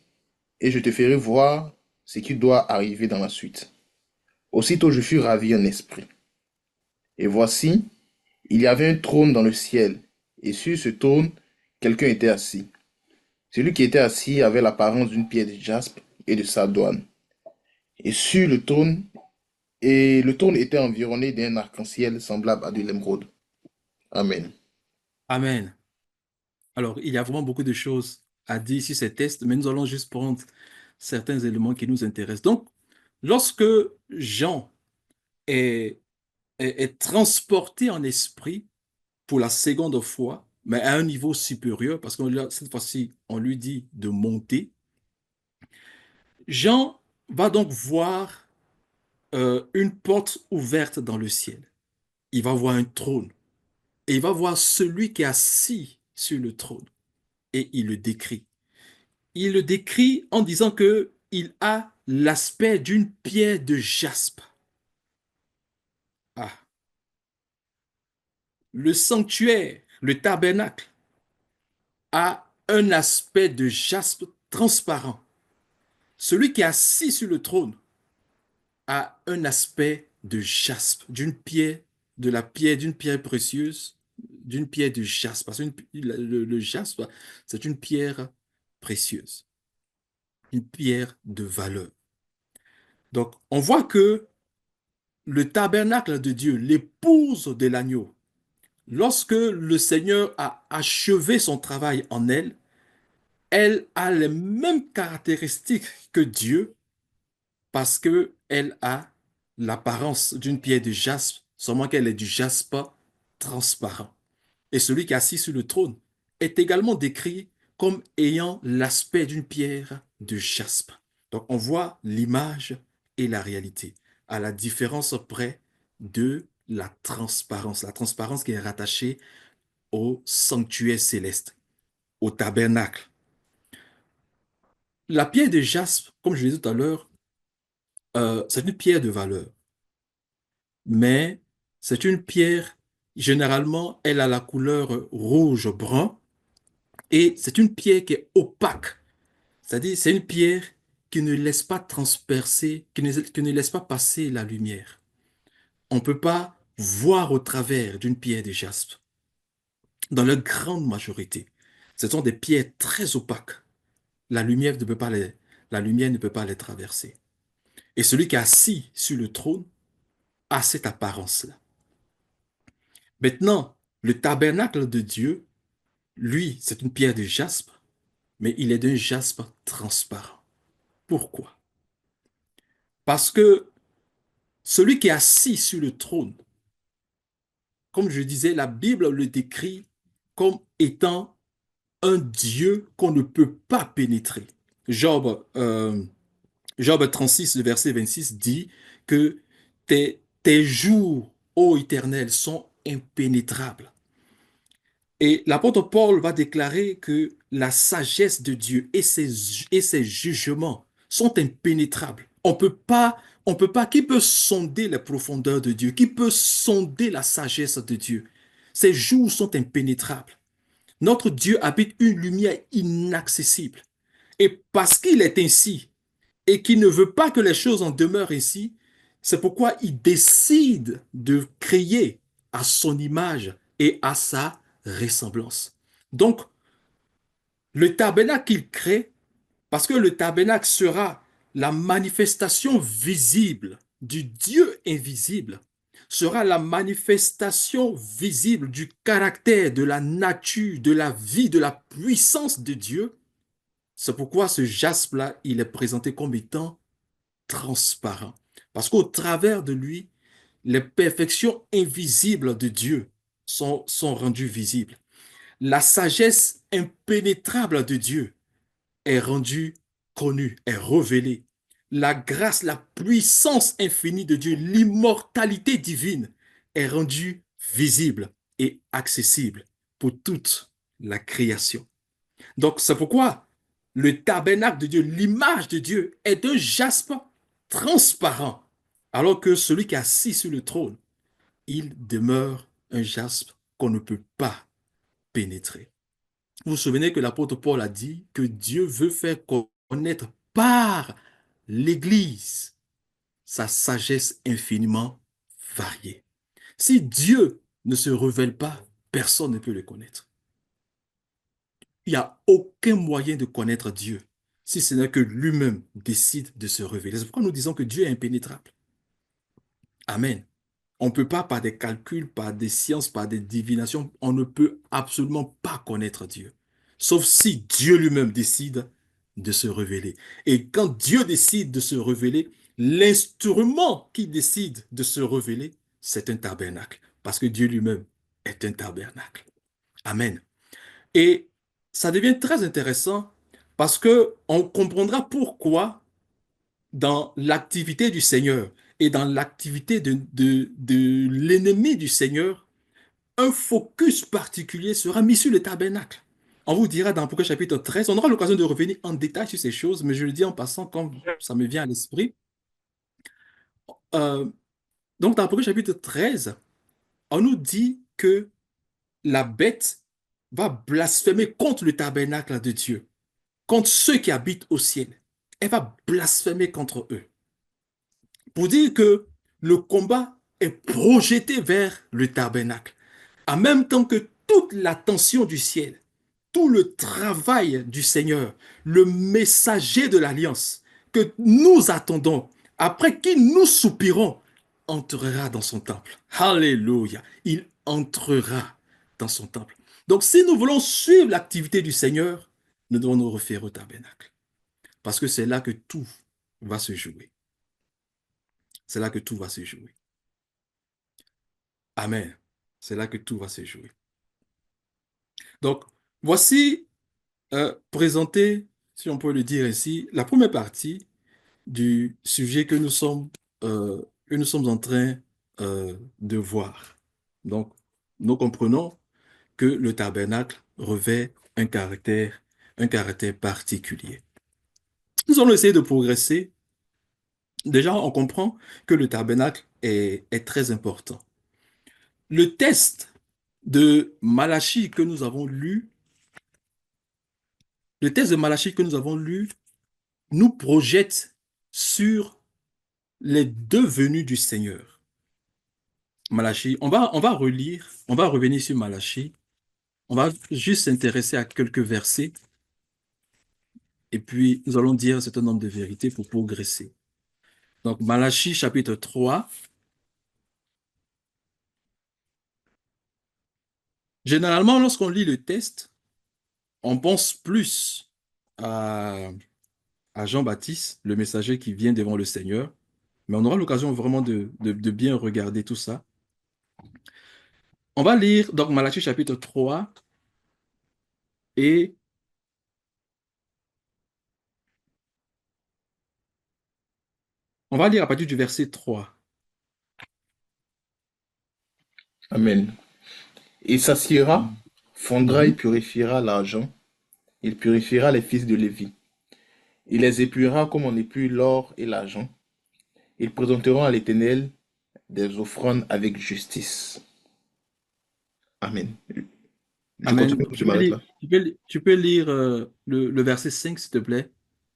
et je te ferai voir ce qui doit arriver dans la suite. Aussitôt je fus ravi en esprit. Et voici, il y avait un trône dans le ciel, et sur ce trône, quelqu'un était assis. Celui qui était assis avait l'apparence d'une pierre de jaspe et de sardoine. Et sur le trône était environné d'un arc-en-ciel semblable à de l'émeraude. Amen. Amen. Alors, il y a vraiment beaucoup de choses à dire sur ces tests, mais nous allons juste prendre certains éléments qui nous intéressent. Donc, lorsque Jean est, est transporté en esprit pour la seconde fois, mais à un niveau supérieur, parce que cette fois-ci, on lui dit de monter, Jean va donc voir une porte ouverte dans le ciel. Il va voir un trône et il va voir celui qui est assis sur le trône et il le décrit. Il le décrit en disant que il a l'aspect d'une pierre de jaspe. Ah, le sanctuaire, le tabernacle, a un aspect de jaspe transparent. Celui qui est assis sur le trône a un aspect de jaspe, d'une pierre, de la pierre, d'une pierre précieuse, d'une pierre de jaspe. Parce que le jaspe, c'est une pierre précieuse, une pierre de valeur. Donc, on voit que le tabernacle de Dieu, l'épouse de l'agneau, lorsque le Seigneur a achevé son travail en elle, elle a les mêmes caractéristiques que Dieu parce que elle a l'apparence d'une pierre de jaspe, seulement qu'elle est du jaspe transparent. Et celui qui est assis sur le trône est également décrit comme ayant l'aspect d'une pierre de jaspe. Donc on voit l'image et la réalité, à la différence près de la transparence qui est rattachée au sanctuaire céleste, au tabernacle. La pierre de jaspe, comme je l'ai dit tout à l'heure, c'est une pierre de valeur, mais c'est une pierre, généralement, elle a la couleur rouge-brun, et c'est une pierre qui est opaque. C'est-à-dire, c'est une pierre qui ne laisse pas transpercer, qui ne laisse pas passer la lumière. On ne peut pas voir au travers d'une pierre de jaspe. Dans leur grande majorité, ce sont des pierres très opaques. La lumière ne peut pas la lumière ne peut pas les traverser. Et celui qui est assis sur le trône a cette apparence-là. Maintenant, le tabernacle de Dieu, lui, c'est une pierre de jaspe, mais il est d'un jaspe transparent. Pourquoi? Parce que celui qui est assis sur le trône, comme je disais, la Bible le décrit comme étant un Dieu qu'on ne peut pas pénétrer. Job, Job 36, le verset 26 dit que tes jours, ô Éternel, sont impénétrables. Et l'apôtre Paul va déclarer que la sagesse de Dieu et ses jugements sont impénétrables. On peut pas, qui peut sonder les profondeurs de Dieu? Qui peut sonder la sagesse de Dieu? Ses jours sont impénétrables. Notre Dieu habite une lumière inaccessible. Et parce qu'il est ainsi, et qu'il ne veut pas que les choses en demeurent ainsi, c'est pourquoi il décide de créer à son image et à sa ressemblance. Donc, le tabernacle qu'il crée, parce que le tabernacle sera la manifestation visible du Dieu invisible, sera la manifestation visible du caractère, de la nature, de la vie, de la puissance de Dieu. C'est pourquoi ce jaspe-là, il est présenté comme étant transparent. Parce qu'au travers de lui, les perfections invisibles de Dieu sont rendues visibles. La sagesse impénétrable de Dieu est rendue connue, est révélée. La grâce, la puissance infinie de Dieu, l'immortalité divine est rendue visible et accessible pour toute la création. Donc, c'est pourquoi le tabernacle de Dieu, l'image de Dieu, est un jaspe transparent, alors que celui qui est assis sur le trône, il demeure un jaspe qu'on ne peut pas pénétrer. Vous vous souvenez que l'apôtre Paul a dit que Dieu veut faire connaître par l'Église sa sagesse infiniment variée. Si Dieu ne se révèle pas, personne ne peut le connaître. Il n'y a aucun moyen de connaître Dieu si ce n'est que lui-même décide de se révéler. C'est pourquoi nous disons que Dieu est impénétrable. Amen. On ne peut pas, par des calculs, par des sciences, par des divinations, on ne peut absolument pas connaître Dieu. Sauf si Dieu lui-même décide de se révéler. Et quand Dieu décide de se révéler, l'instrument qui décide de se révéler, c'est un tabernacle. Parce que Dieu lui-même est un tabernacle. Amen. Et ça devient très intéressant parce que on comprendra pourquoi dans l'activité du Seigneur et dans l'activité de l'ennemi du Seigneur, un focus particulier sera mis sur le tabernacle. On vous dira dans Apocalypse chapitre 13, on aura l'occasion de revenir en détail sur ces choses, mais je le dis en passant comme ça me vient à l'esprit. Euh, donc dans Apocalypse chapitre 13, on nous dit que la bête va blasphémer contre le tabernacle de Dieu, contre ceux qui habitent au ciel. Elle va blasphémer contre eux. Pour dire que le combat est projeté vers le tabernacle, en même temps que toute l'attention du ciel, tout le travail du Seigneur, le messager de l'alliance que nous attendons, après qui nous soupirons, entrera dans son temple. Alléluia. Il entrera dans son temple. Donc si nous voulons suivre l'activité du Seigneur, nous devons nous référer au tabernacle. Parce que c'est là que tout va se jouer. C'est là que tout va se jouer. Amen. C'est là que tout va se jouer. Donc, voici présenter, si on peut le dire ainsi, la première partie du sujet que nous sommes en train de voir. Donc, nous comprenons que le tabernacle revêt un caractère particulier. Nous allons essayer de progresser. Déjà, on comprend que le tabernacle est très important. Le test de Malachie que nous avons lu, le test de Malachie que nous avons lu nous projette sur les deux venues du Seigneur. Malachie, on va relire, on va revenir sur Malachie, on va juste s'intéresser à quelques versets et puis nous allons dire un certain nombre de vérités pour progresser. Donc Malachie chapitre 3. Généralement, lorsqu'on lit le texte, on pense plus à, à Jean-Baptiste, le messager qui vient devant le Seigneur, mais on aura l'occasion vraiment de bien regarder tout ça. On va lire donc Malachie chapitre 3 et on va lire à partir du verset 3. Amen. Il s'assiera, fondra et Mhm. purifiera l'argent. Il purifiera les fils de Lévi. Il les épuira comme on épure l'or et l'argent. Ils présenteront à l'Éternel des offrandes avec justice. Amen. Je Amen. continue ou je m'arrête là? Tu peux lire le verset 5, s'il te plaît.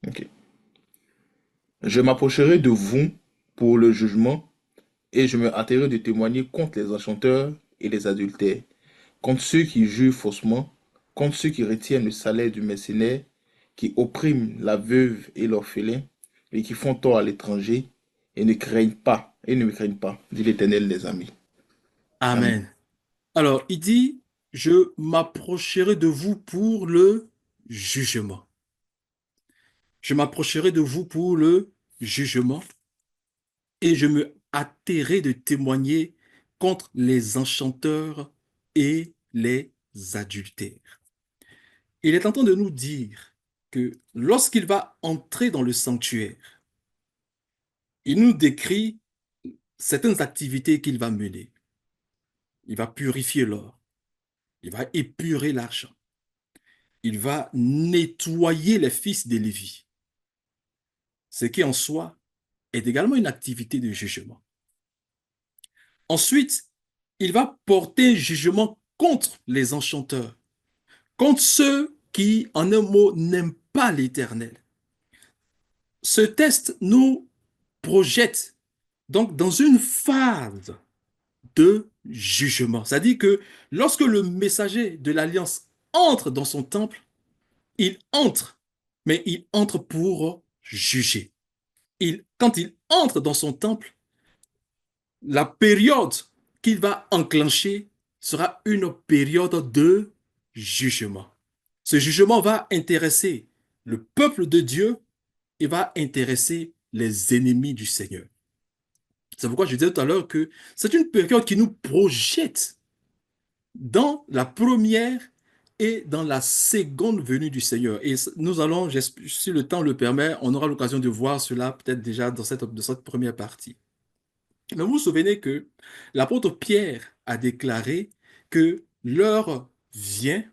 Ok. Je m'approcherai de vous pour le jugement, et je me hâterai de témoigner contre les enchanteurs et les adultères, contre ceux qui jurent faussement, contre ceux qui retiennent le salaire du mercenaire, qui oppriment la veuve et l'orphelin, et qui font tort à l'étranger, et ne me craignent pas, dit l'Éternel des amis. Amen. Amen. Alors, il dit, je m'approcherai de vous pour le jugement. Je m'approcherai de vous pour le jugement et je me hâterai de témoigner contre les enchanteurs et les adultères. Il est en train de nous dire que lorsqu'il va entrer dans le sanctuaire, il nous décrit certaines activités qu'il va mener. Il va purifier l'or, il va épurer l'argent, il va nettoyer les fils de Lévi, ce qui en soi est également une activité de jugement. Ensuite, il va porter un jugement contre les enchanteurs, contre ceux qui, en un mot, n'aiment pas l'Éternel. Ce test nous projette donc dans une phase de jugement. C'est-à-dire que lorsque le messager de l'Alliance entre dans son temple, il entre, mais il entre pour juger. Quand il entre dans son temple, la période qu'il va enclencher sera une période de jugement. Ce jugement va intéresser le peuple de Dieu et va intéresser les ennemis du Seigneur. C'est pourquoi je disais tout à l'heure que c'est une période qui nous projette dans la première et dans la seconde venue du Seigneur. Et nous allons, si le temps le permet, on aura l'occasion de voir cela peut-être déjà dans cette première partie. Mais vous vous souvenez que l'apôtre Pierre a déclaré que l'heure vient,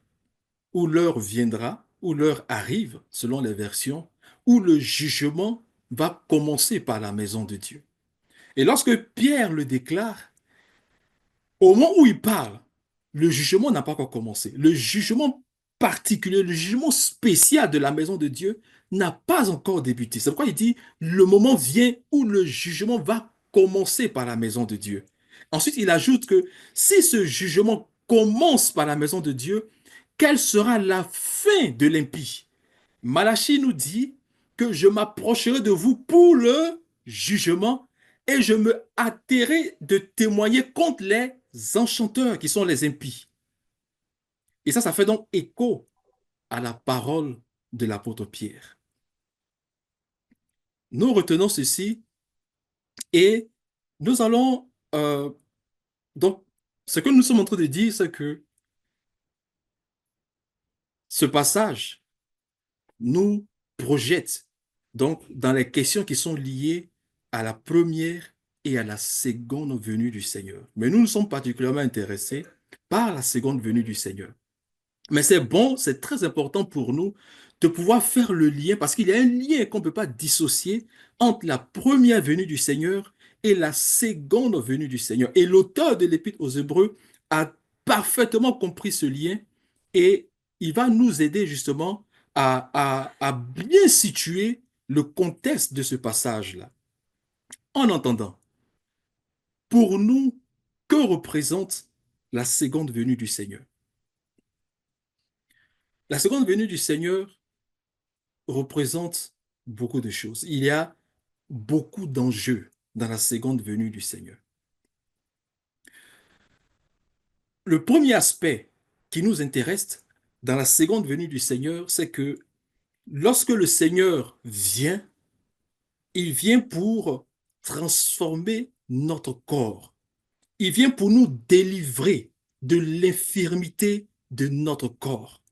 ou l'heure viendra, ou l'heure arrive, selon les versions, où le jugement va commencer par la maison de Dieu. Et lorsque Pierre le déclare, au moment où il parle, le jugement n'a pas encore commencé. Le jugement particulier, le jugement spécial de la maison de Dieu n'a pas encore débuté. C'est pourquoi il dit, le moment vient où le jugement va commencer par la maison de Dieu. Ensuite, il ajoute que si ce jugement commence par la maison de Dieu, quelle sera la fin de l'impie? Malachie nous dit que je m'approcherai de vous pour le jugement et je me hâterai de témoigner contre les enchanteurs qui sont les impies. Et ça fait donc écho à la parole de l'apôtre Pierre. Nous retenons ceci et nous allons donc ce que nous sommes en train de dire, c'est que Ce passage nous projette donc dans les questions qui sont liées à la première et à la seconde venue du Seigneur. Mais nous sommes particulièrement intéressés par la seconde venue du Seigneur. Mais c'est bon, c'est très important pour nous de pouvoir faire le lien, parce qu'il y a un lien qu'on ne peut pas dissocier entre la première venue du Seigneur et la seconde venue du Seigneur. Et l'auteur de l'Épître aux Hébreux a parfaitement compris ce lien et il va nous aider justement à bien situer le contexte de ce passage-là. En entendant, pour nous, que représente la seconde venue du Seigneur? La seconde venue du Seigneur représente beaucoup de choses. Il y a beaucoup d'enjeux dans la seconde venue du Seigneur. Le premier aspect qui nous intéresse dans la seconde venue du Seigneur, c'est que lorsque le Seigneur vient, il vient pour transformer notre corps. Il vient pour nous délivrer de l'infirmité de notre corps.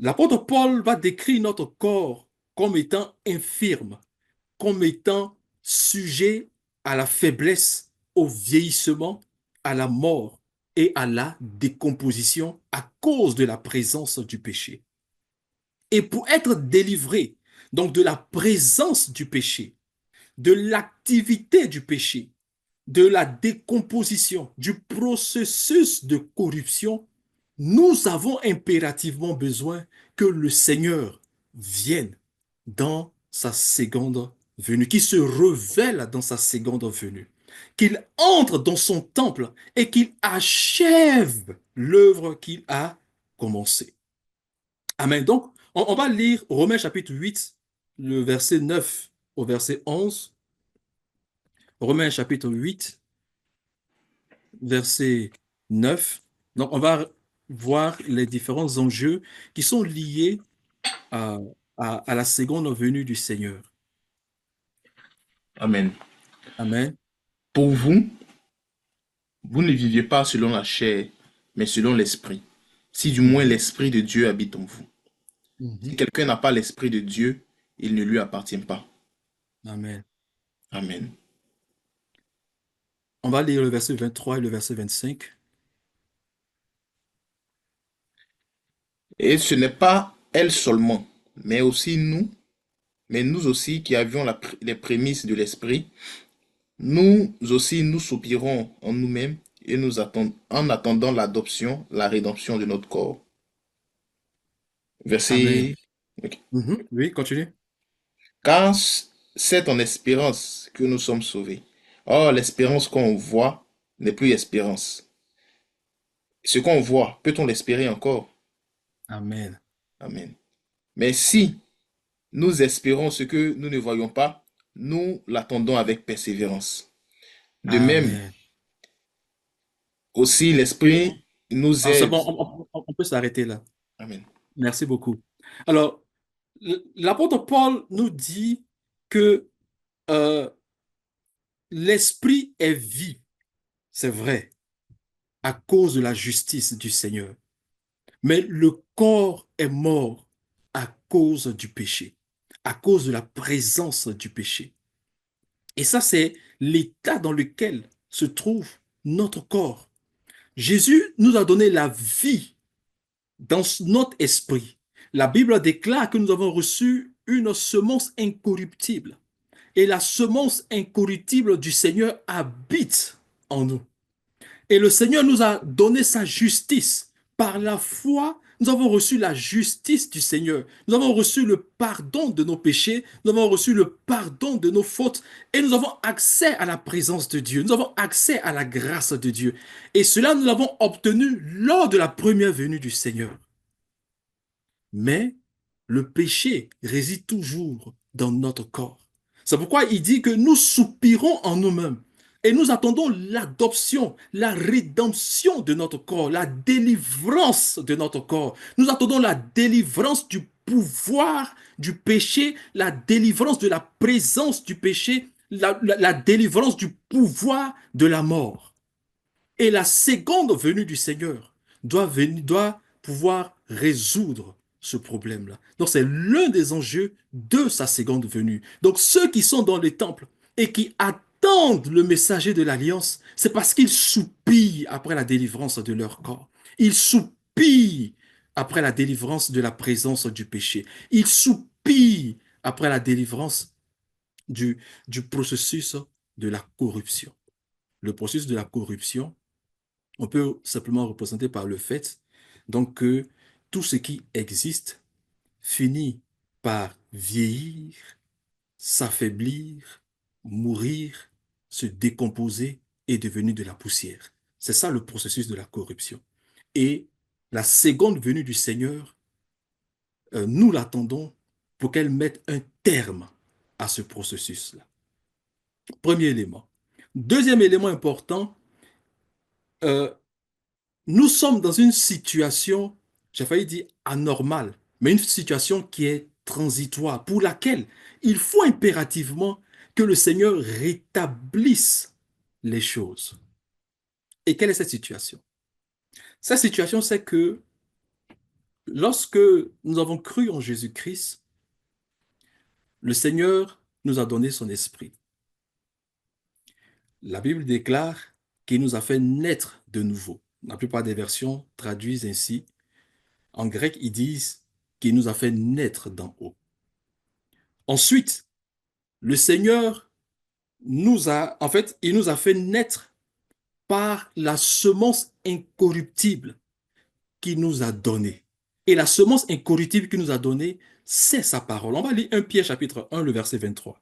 L'apôtre Paul va décrire notre corps comme étant infirme, comme étant sujet à la faiblesse, au vieillissement, à la mort et à la décomposition à cause de la présence du péché. Et pour être délivré donc de la présence du péché, de l'activité du péché, de la décomposition, du processus de corruption, nous avons impérativement besoin que le Seigneur vienne dans sa seconde venue, qu'il se révèle dans sa seconde venue, qu'il entre dans son temple et qu'il achève l'œuvre qu'il a commencée. Amen. Donc, on va lire Romains chapitre 8, le verset 9 au verset 11. Romains chapitre 8, verset 9. Donc, on va voir les différents enjeux qui sont liés à, à la seconde venue du Seigneur. Amen. Amen. Pour vous, vous ne viviez pas selon la chair, mais selon l'esprit. Si du moins Mhm, l'esprit de Dieu habite en vous. Si mhm. quelqu'un n'a pas l'esprit de Dieu, il ne lui appartient pas. Amen. Amen. On va lire le verset 23 et le verset 25. Et ce n'est pas elle seulement, mais aussi nous, mais nous aussi qui avions les prémices de l'esprit, nous aussi nous soupirons en nous-mêmes et en attendant l'adoption, la rédemption de notre corps. Amen. Verset. Ok. Mhm. Oui, continue. Car c'est en espérance que nous sommes sauvés. Or, l'espérance qu'on voit n'est plus espérance. Ce qu'on voit, peut-on l'espérer encore? Amen. Amen. Mais si nous espérons ce que nous ne voyons pas, nous l'attendons avec persévérance. De même, Amen. aussi Oui, l'Esprit nous c'est aide. bon, on peut s'arrêter là. Amen. Merci beaucoup. Alors, l'apôtre Paul nous dit que euh, l'esprit est vie, c'est vrai, à cause de la justice du Seigneur. Mais le corps est mort à cause du péché, à cause de la présence du péché. Et ça, c'est l'état dans lequel se trouve notre corps. Jésus nous a donné la vie dans notre esprit. La Bible déclare que nous avons reçu une semence incorruptible. Et la semence incorruptible du Seigneur habite en nous. Et le Seigneur nous a donné sa justice. Par la foi, nous avons reçu la justice du Seigneur. Nous avons reçu le pardon de nos péchés. Nous avons reçu le pardon de nos fautes. Et nous avons accès à la présence de Dieu. Nous avons accès à la grâce de Dieu. Et cela, nous l'avons obtenu lors de la première venue du Seigneur. Mais le péché réside toujours dans notre corps. C'est pourquoi il dit que nous soupirons en nous-mêmes et nous attendons l'adoption, la rédemption de notre corps, la délivrance de notre corps. Nous attendons la délivrance du pouvoir du péché, la délivrance de la présence du péché, la délivrance du pouvoir de la mort. Et la seconde venue du Seigneur doit pouvoir résoudre ce problème-là. Donc, c'est l'un des enjeux de sa seconde venue. Donc, ceux qui sont dans les temples et qui attendent le messager de l'Alliance, c'est parce qu'ils soupirent après la délivrance de leur corps. Ils soupirent après la délivrance de la présence du péché. Ils soupirent après la délivrance du, du processus de la corruption. Le processus de la corruption, on peut simplement représenter par le fait donc que tout ce qui existe finit par vieillir, s'affaiblir, mourir, se décomposer et devenir de la poussière. C'est ça le processus de la corruption. Et la seconde venue du Seigneur, nous l'attendons pour qu'elle mette un terme à ce processus-là. Premier élément. Deuxième élément important, euh, nous sommes dans une situation, j'ai failli dire anormale, mais une situation qui est transitoire, pour laquelle il faut impérativement que le Seigneur rétablisse les choses. Et quelle est cette situation? Cette situation, c'est que lorsque nous avons cru en Jésus-Christ, le Seigneur nous a donné son esprit. La Bible déclare qu'il nous a fait naître de nouveau. La plupart des versions traduisent ainsi. En grec, ils disent qu'il nous a fait naître d'en haut. Ensuite, le Seigneur il nous a fait naître par la semence incorruptible qu'il nous a donnée. Et la semence incorruptible qu'il nous a donnée, c'est sa parole. On va lire 1 Pierre chapitre 1, le verset 23.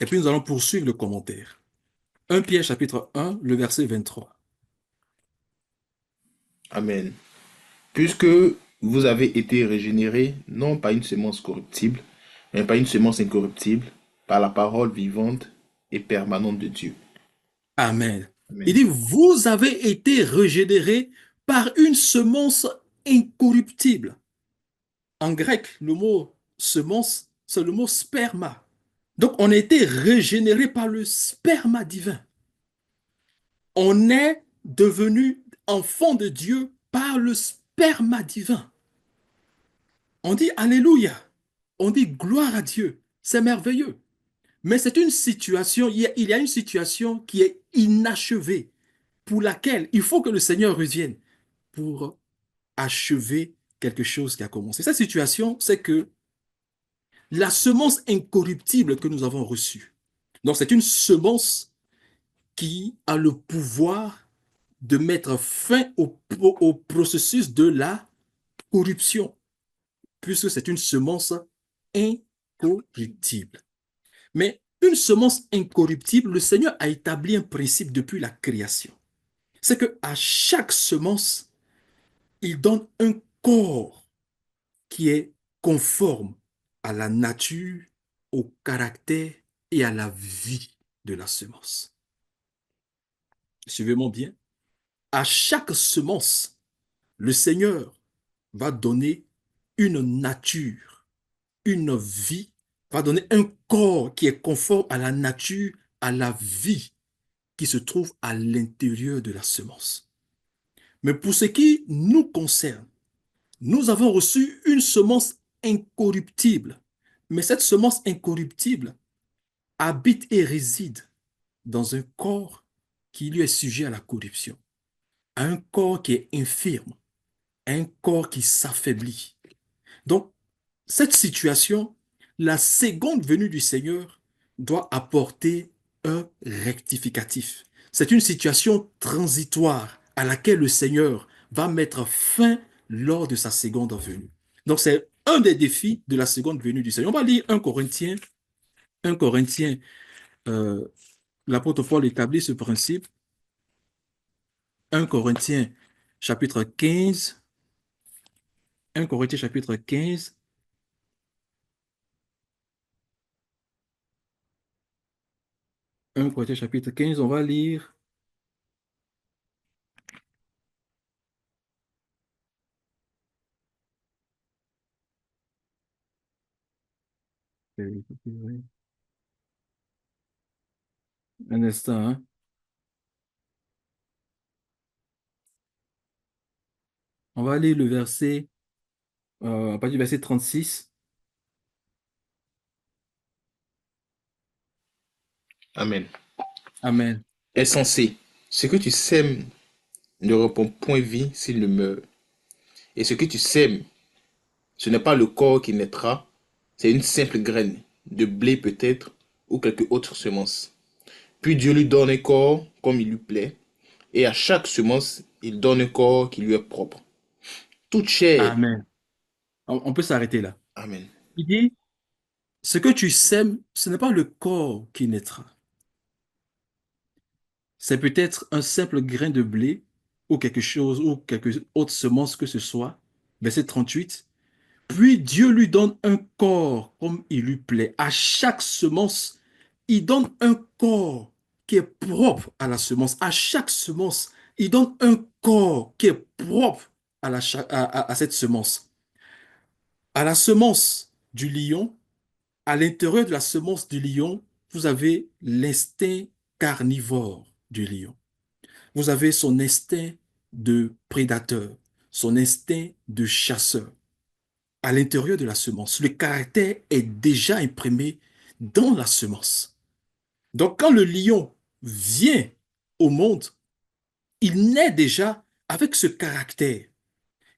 Et puis nous allons poursuivre le commentaire. 1 Pierre chapitre 1, le verset 23. Amen. Puisque vous avez été régénérés, non pas une semence corruptible, mais pas une semence incorruptible, par la parole vivante et permanente de Dieu. Amen. Il Amen. dit, vous avez été régénérés par une semence incorruptible. En grec, le mot semence, c'est le mot sperma. Donc, on a été régénéré par le sperma divin. On est devenu enfant de Dieu par le sperma divin. On dit Alléluia. On dit gloire à Dieu. C'est merveilleux. Mais c'est une situation, il y a une situation qui est inachevée, pour laquelle il faut que le Seigneur revienne pour achever quelque chose qui a commencé. Cette situation, c'est que la semence incorruptible que nous avons reçue, donc c'est une semence qui a le pouvoir de mettre fin au processus de la corruption, puisque c'est une semence incorruptible. Mais une semence incorruptible, le Seigneur a établi un principe depuis la création. C'est que à chaque semence, il donne un corps qui est conforme à la nature, au caractère et à la vie de la semence. Suivez-moi bien. À chaque semence, le Seigneur va donner une nature, une vie, va donner un corps qui est conforme à la nature, à la vie qui se trouve à l'intérieur de la semence. Mais pour ce qui nous concerne, nous avons reçu une semence incorruptible. Mais cette semence incorruptible habite et réside dans un corps qui lui est sujet à la corruption, un corps qui est infirme, un corps qui s'affaiblit. Donc, cette situation, la seconde venue du Seigneur doit apporter un rectificatif. C'est une situation transitoire à laquelle le Seigneur va mettre fin lors de sa seconde venue. Donc, c'est un des défis de la seconde venue du Seigneur. On va lire 1 Corinthiens, euh, l'apôtre Paul établit ce principe. 1 Corinthiens chapitre 15, 1 Corinthiens chapitre 15, 1 Corinthiens chapitre 15, on va lire. Un instant, hein. On va lire le verset à partir du verset 36. Amen. Amen. Insensé, ce que tu sèmes ne répond point vie s'il ne meurt. Et ce que tu sèmes, ce n'est pas le corps qui naîtra, c'est une simple graine, de blé peut-être, ou quelque autre semence. Puis Dieu lui donne un corps comme il lui plaît, et à chaque semence, il donne un corps qui lui est propre. Toute chair. Amen. On peut s'arrêter là. Amen. Il dit, ce que tu sèmes, ce n'est pas le corps qui naîtra. C'est peut-être un simple grain de blé ou quelque chose ou quelque autre semence que ce soit. Verset 38. Puis Dieu lui donne un corps comme il lui plaît. À chaque semence, il donne un corps qui est propre à la semence. À chaque semence, il donne un corps qui est propre à cette semence. À la semence du lion, à l'intérieur de la semence du lion, vous avez l'instinct carnivore du lion. Vous avez son instinct de prédateur, son instinct de chasseur. À l'intérieur de la semence, le caractère est déjà imprimé dans la semence. Donc quand le lion vient au monde, il naît déjà avec ce caractère.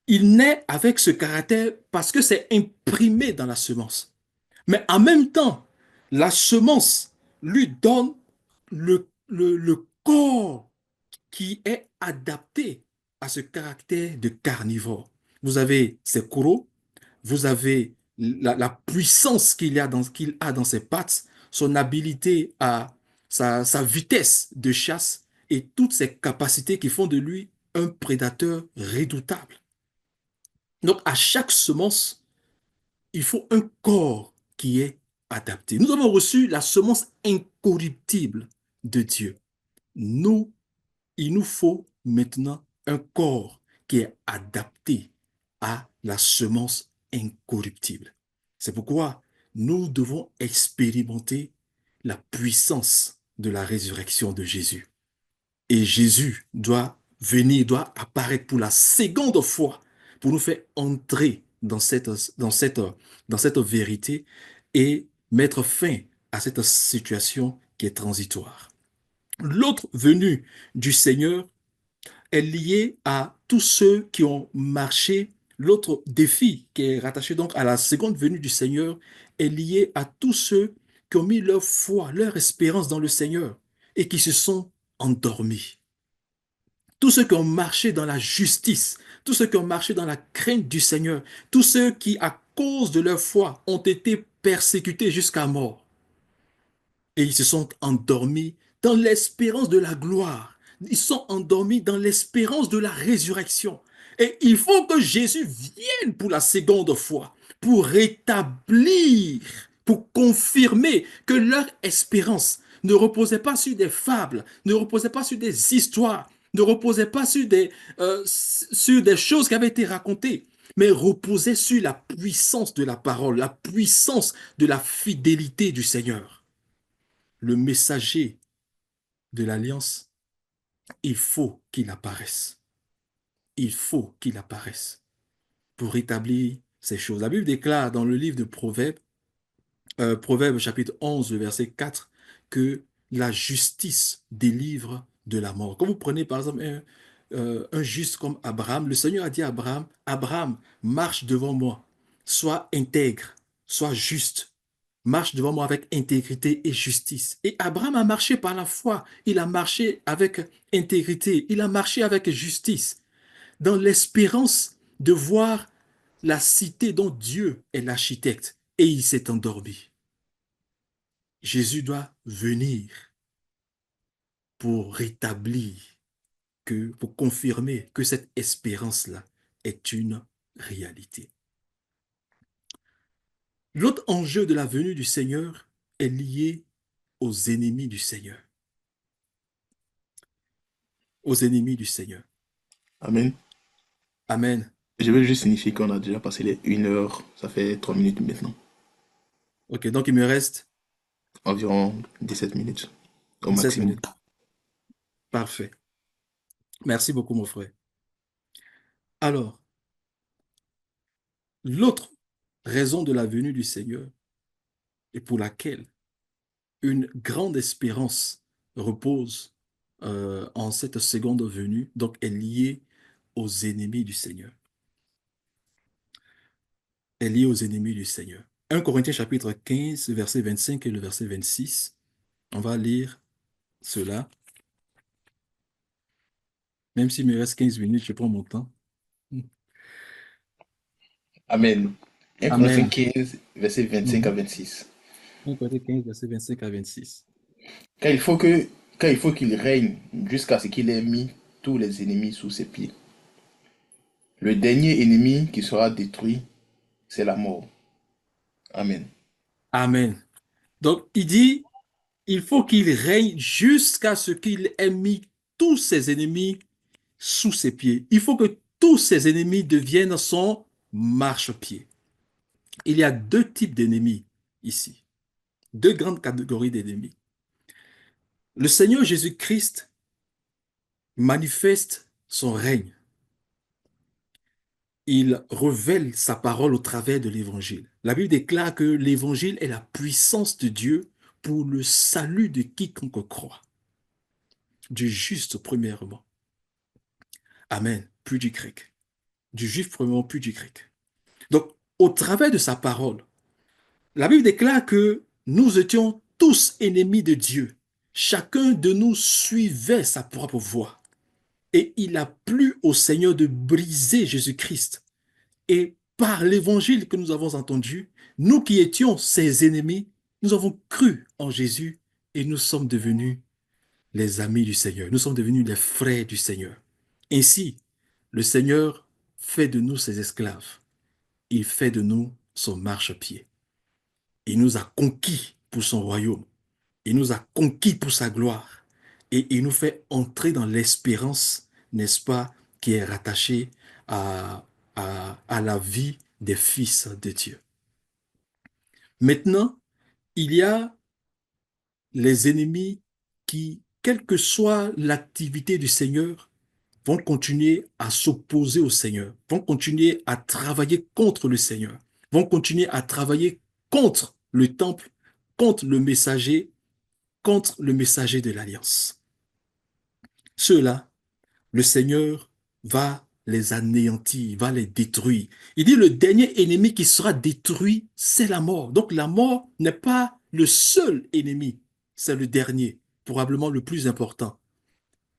Il naît avec ce caractère parce que c'est imprimé dans la semence. Mais en même temps, la semence lui donne le corps qui est adapté à ce caractère de carnivore. Vous avez ses crocs, vous avez la puissance qu'il a dans ses pattes, son habilité à sa vitesse de chasse et toutes ses capacités qui font de lui un prédateur redoutable. Donc à chaque semence, il faut un corps qui est adapté. Nous avons reçu la semence incorruptible de Dieu. Nous, il nous faut maintenant un corps qui est adapté à la semence incorruptible. C'est pourquoi nous devons expérimenter la puissance de la résurrection de Jésus. Et Jésus doit venir, doit apparaître pour la seconde fois pour nous faire entrer dans cette vérité et mettre fin à cette situation qui est transitoire. L'autre venue du Seigneur est lié à tous ceux qui ont marché. L'autre défi qui est rattaché donc à la seconde venue du Seigneur est lié à tous ceux qui ont mis leur foi, leur espérance dans le Seigneur et qui se sont endormis. Tous ceux qui ont marché dans la justice, tous ceux qui ont marché dans la crainte du Seigneur, tous ceux qui, à cause de leur foi, ont été persécutés jusqu'à mort. Et ils se sont endormis dans l'espérance de la gloire. Ils sont endormis dans l'espérance de la résurrection. Et il faut que Jésus vienne pour la seconde fois, pour rétablir, pour confirmer que leur espérance ne reposait pas sur des fables, ne reposait pas sur des histoires, ne reposait pas sur des choses qui avaient été racontées, mais reposait sur la puissance de la parole, la puissance de la fidélité du Seigneur. Le messager de l'alliance, il faut qu'il apparaisse. Il faut qu'il apparaisse pour rétablir ces choses. La Bible déclare dans le livre de Proverbes, Proverbes chapitre 11, verset 4, que la justice délivre de la mort. Quand vous prenez par exemple un juste comme Abraham, le Seigneur a dit à Abraham, Abraham, marche devant moi, sois intègre, sois juste, marche devant moi avec intégrité et justice. Et Abraham a marché par la foi, il a marché avec intégrité, il a marché avec justice, dans l'espérance de voir la cité dont Dieu est l'architecte. Et il s'est endormi. Jésus doit venir pour rétablir, pour confirmer que cette espérance-là est une réalité. L'autre enjeu de la venue du Seigneur est lié aux ennemis du Seigneur. Aux ennemis du Seigneur. Amen. Amen. Je vais juste signifier qu'on a déjà passé les 1 heure, ça fait 3 minutes maintenant. Ok, donc il me reste Environ 17 minutes au 17 maximum. minutes. Parfait. Merci beaucoup, mon frère. Alors, L'autre raison de la venue du Seigneur et pour laquelle une grande espérance repose en cette seconde venue, donc est liée aux ennemis du Seigneur. Est liée aux ennemis du Seigneur. 1 Corinthiens chapitre 15, verset 25 et le verset 26. On va lire cela. Même s'il me reste 15 minutes, je prends mon temps. Amen. 1 Corinthiens Amen. 15, versets 25 à Mhm. 26. 1 Corinthiens 15, verset 25 à 26. Car il faut que, car il faut qu'il règne jusqu'à ce qu'il ait mis tous les ennemis sous ses pieds. Le dernier ennemi qui sera détruit, c'est la mort. Amen. Amen. Donc, il dit, il faut qu'il règne jusqu'à ce qu'il ait mis tous ses ennemis sous ses pieds. Il faut que tous ses ennemis deviennent son marchepied. Il y a deux types d'ennemis ici, deux grandes catégories d'ennemis. Le Seigneur Jésus-Christ manifeste son règne. Il révèle sa parole au travers de l'évangile. La Bible déclare que l'évangile est la puissance de Dieu pour le salut de quiconque croit. Du juste premièrement. Amen. Plus du grec. Du juif premièrement, plus du grec. Donc, au travers de sa parole, la Bible déclare que nous étions tous ennemis de Dieu. Chacun de nous suivait sa propre voie. Et il a plu au Seigneur de briser Jésus-Christ. Et par l'évangile que nous avons entendu, nous qui étions ses ennemis, nous avons cru en Jésus et nous sommes devenus les amis du Seigneur. Nous sommes devenus les frères du Seigneur. Ainsi, le Seigneur fait de nous ses esclaves. Il fait de nous son marchepied. Il nous a conquis pour son royaume. Il nous a conquis pour sa gloire. Et il nous fait entrer dans l'espérance, n'est-ce pas, qui est rattachée à la vie des fils de Dieu. Maintenant, il y a les ennemis qui, quelle que soit l'activité du Seigneur, vont continuer à s'opposer au Seigneur, vont continuer à travailler contre le Seigneur, vont continuer à travailler contre le temple, contre le messager de l'Alliance. Ceux-là, le Seigneur va les anéantir, va les détruire. Il dit le dernier ennemi qui sera détruit, c'est la mort. Donc la mort n'est pas le seul ennemi, c'est le dernier, probablement le plus important.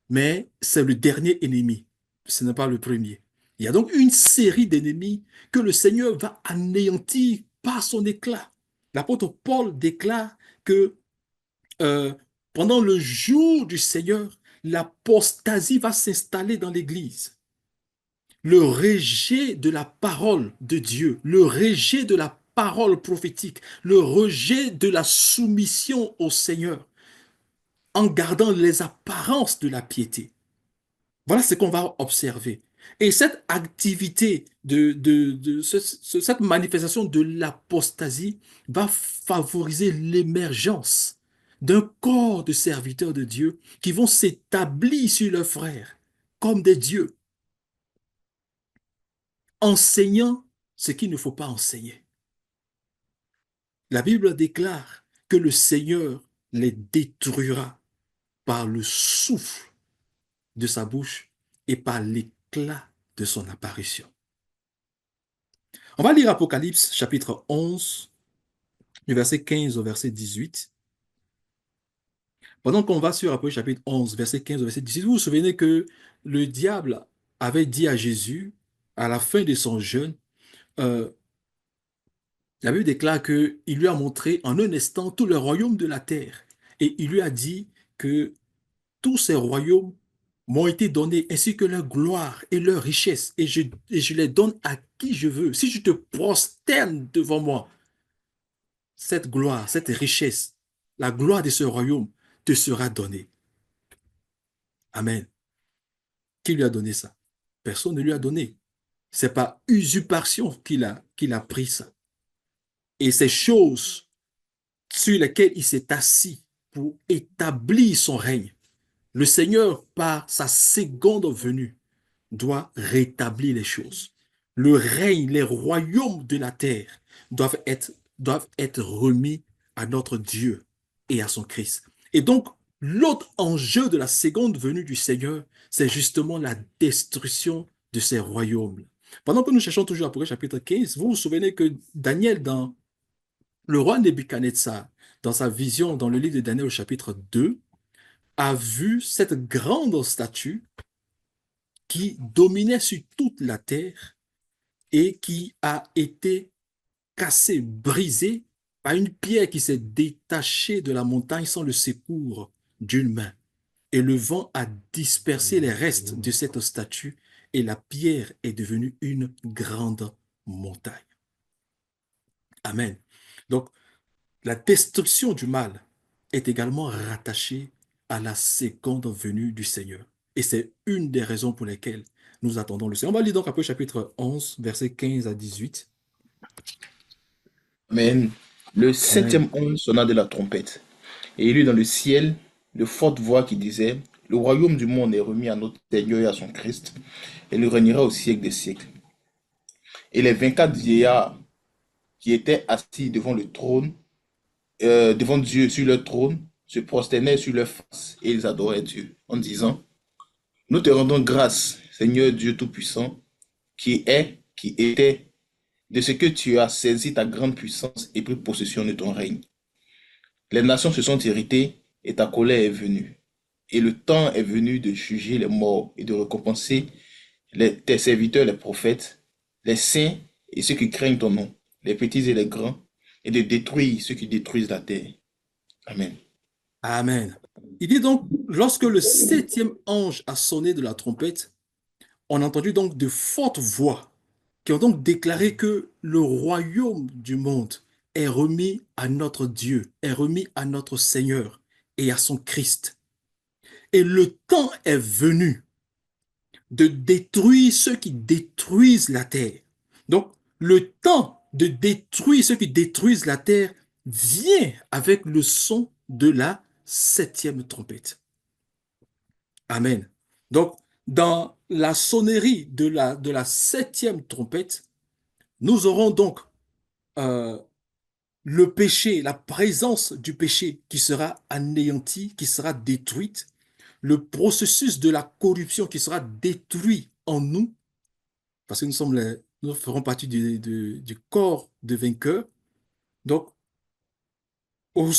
Mais c'est le dernier ennemi, ce n'est pas le premier. Il y a donc une série d'ennemis que le Seigneur va anéantir par son éclat. L'apôtre Paul déclare que euh, pendant le jour du Seigneur, l'apostasie va s'installer dans l'Église. Le rejet de la parole de Dieu, le rejet de la parole prophétique, le rejet de la soumission au Seigneur, en gardant les apparences de la piété. Voilà ce qu'on va observer. Et cette activité cette manifestation de l'apostasie va favoriser l'émergence d'un corps de serviteurs de Dieu qui vont s'établir sur leurs frères comme des dieux, enseignant ce qu'il ne faut pas enseigner. La Bible déclare que le Seigneur les détruira par le souffle de sa bouche et par l'éclat de son apparition. On va lire Apocalypse chapitre 11, du verset 15 au verset 18. Pendant qu'on va sur Apocalypse chapitre 11, verset 15 au verset 18, vous vous souvenez que le diable avait dit à Jésus, à la fin de son jeûne, euh, la Bible déclare qu'il lui a montré en un instant tout le royaume de la terre. Et il lui a dit que tous ces royaumes m'ont été donnés, ainsi que leur gloire et leur richesse, et je les donne à qui je veux. Si je te prosternes devant moi, cette gloire, cette richesse, la gloire de ce royaume te sera donnée. Amen. Qui lui a donné ça? Personne ne lui a donné. C'est par usurpation qu'il a pris ça. Et ces choses sur lesquelles il s'est assis pour établir son règne, le Seigneur, par sa seconde venue, doit rétablir les choses. le règne, les royaumes de la terre doivent être remis à notre Dieu et à son Christ. Et donc, l'autre enjeu de la seconde venue du Seigneur, c'est justement la destruction de ces royaumes. Pendant que nous cherchons toujours Apocalypse chapitre 15, vous vous souvenez que Daniel, dans le roi Nebuchadnezzar, dans sa vision, dans le livre de Daniel au chapitre 2, a vu cette grande statue qui dominait sur toute la terre et qui a été cassée, brisée par une pierre qui s'est détachée de la montagne sans le secours d'une main. Et le vent a dispersé les restes de cette statue et la pierre est devenue une grande montagne. Amen. Donc, la destruction du mal est également rattachée à la seconde venue du Seigneur. Et c'est une des raisons pour lesquelles nous attendons le Seigneur. On va lire donc après chapitre 11, versets 15 à 18. Amen. Le Amen. septième ange sonna de la trompette, et il eut dans le ciel de fortes voix qui disaient, le royaume du monde est remis à notre Seigneur et à son Christ, et il régnera au siècle des siècles. Et les 24 vieillards qui étaient assis devant le trône, devant Dieu sur leur trône, se prosternaient sur leur face, et ils adoraient Dieu, en disant, nous te rendons grâce, Seigneur Dieu Tout-Puissant, qui est, qui était, de ce que tu as saisi ta grande puissance et pris possession de ton règne. Les nations se sont irritées et ta colère est venue. Et le temps est venu de juger les morts et de récompenser tes serviteurs, les prophètes, les saints et ceux qui craignent ton nom, les petits et les grands, et de détruire ceux qui détruisent la terre. Amen. Amen. Il dit donc, lorsque le septième ange a sonné de la trompette, on a entendu donc de fortes voix qui ont donc déclaré que le royaume du monde est remis à notre Dieu, est remis à notre Seigneur et à son Christ. Et le temps est venu de détruire ceux qui détruisent la terre. Donc, le temps de détruire ceux qui détruisent la terre vient avec le son de la septième trompette. Amen. Donc, dans la sonnerie de la septième trompette, nous aurons donc euh, le péché, la présence du péché qui sera anéantie, qui sera détruite, le processus de la corruption qui sera détruit en nous, parce que nous ferons partie du corps de vainqueurs. Donc, au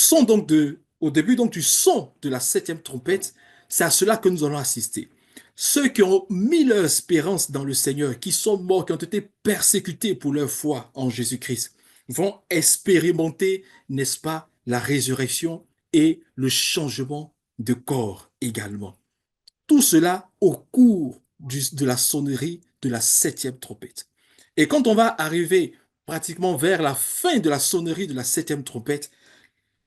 début donc du son de la septième trompette, c'est à cela que nous allons assister. Ceux qui ont mis leur espérance dans le Seigneur, qui sont morts, qui ont été persécutés pour leur foi en Jésus-Christ, vont expérimenter, n'est-ce pas, la résurrection et le changement de corps également. Tout cela au cours de la sonnerie de la septième trompette. Et quand on va arriver pratiquement vers la fin de la sonnerie de la septième trompette,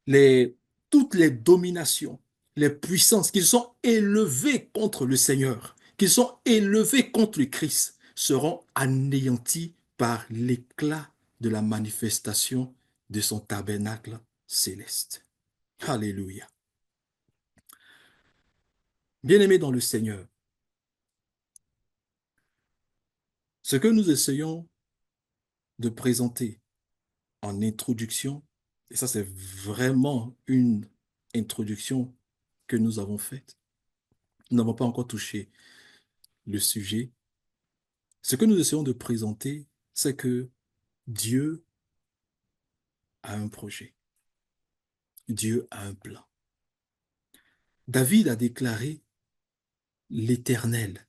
les, toutes les dominations, les puissances qui sont élevées contre le Seigneur, qui sont élevées contre le Christ, seront anéanties par l'éclat de la manifestation de son tabernacle céleste. Alléluia. Bien-aimés dans le Seigneur, ce que nous essayons de présenter en introduction, et ça c'est vraiment une introduction que nous avons faite, nous n'avons pas encore touché le sujet. Ce que nous essayons de présenter, c'est que Dieu a un projet. Dieu a un plan. David a déclaré, l'Éternel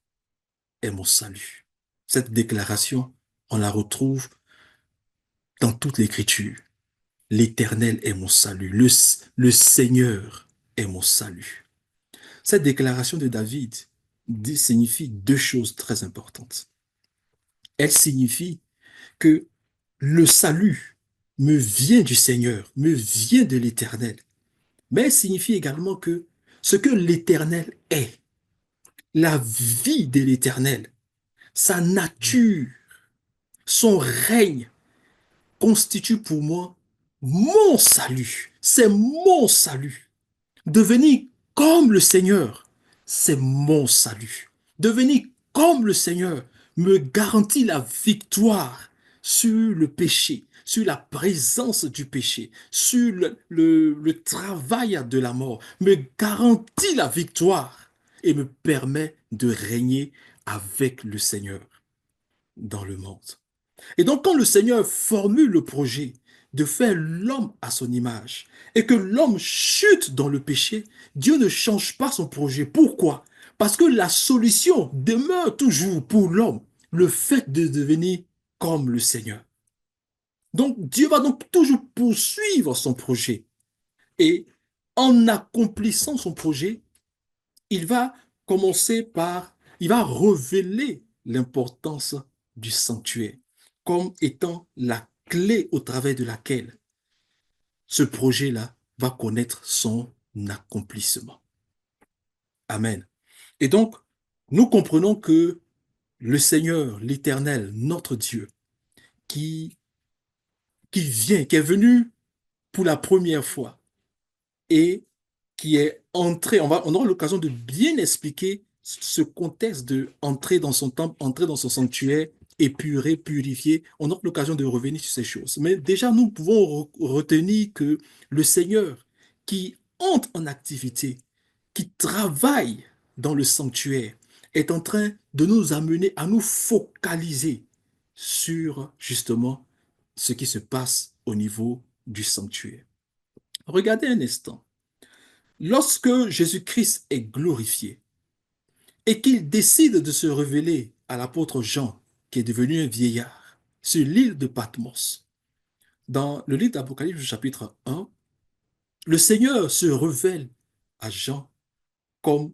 est mon salut. Cette déclaration, on la retrouve dans toute l'Écriture. L'Éternel est mon salut. Le Seigneur est mon salut. Cette déclaration de David signifie deux choses très importantes. Elle signifie que le salut me vient du Seigneur, me vient de l'Éternel. Mais elle signifie également que ce que l'Éternel est, la vie de l'Éternel, sa nature, son règne constitue pour moi mon salut. C'est mon salut. Devenir comme le Seigneur, c'est mon salut. Devenir comme le Seigneur me garantit la victoire sur le péché, sur la présence du péché, sur le travail de la mort, me garantit la victoire et me permet de régner avec le Seigneur dans le monde. Et donc, quand le Seigneur formule le projet de faire l'homme à son image et que l'homme chute dans le péché, Dieu ne change pas son projet. Pourquoi? Parce que la solution demeure toujours pour l'homme, le fait de devenir comme le Seigneur. Donc, Dieu va donc toujours poursuivre son projet. Et en accomplissant son projet, il va commencer par, il va révéler l'importance du sanctuaire comme étant la clé au travers de laquelle ce projet-là va connaître son accomplissement. Amen. Et donc, nous comprenons que le Seigneur, l'Éternel, notre Dieu, qui, qui vient, qui est venu pour la première fois et qui est entré, on aura l'occasion de bien expliquer ce contexte de entrer dans son temple, entrer dans son sanctuaire, épurer, purifier. On aura l'occasion de revenir sur ces choses. Mais déjà, nous pouvons retenir que le Seigneur qui entre en activité, qui travaille dans le sanctuaire, est en train de nous amener à nous focaliser sur justement ce qui se passe au niveau du sanctuaire. Regardez un instant. Lorsque Jésus-Christ est glorifié et qu'il décide de se révéler à l'apôtre Jean, qui est devenu un vieillard, sur l'île de Patmos, dans le livre d'Apocalypse chapitre 1, le Seigneur se révèle à Jean comme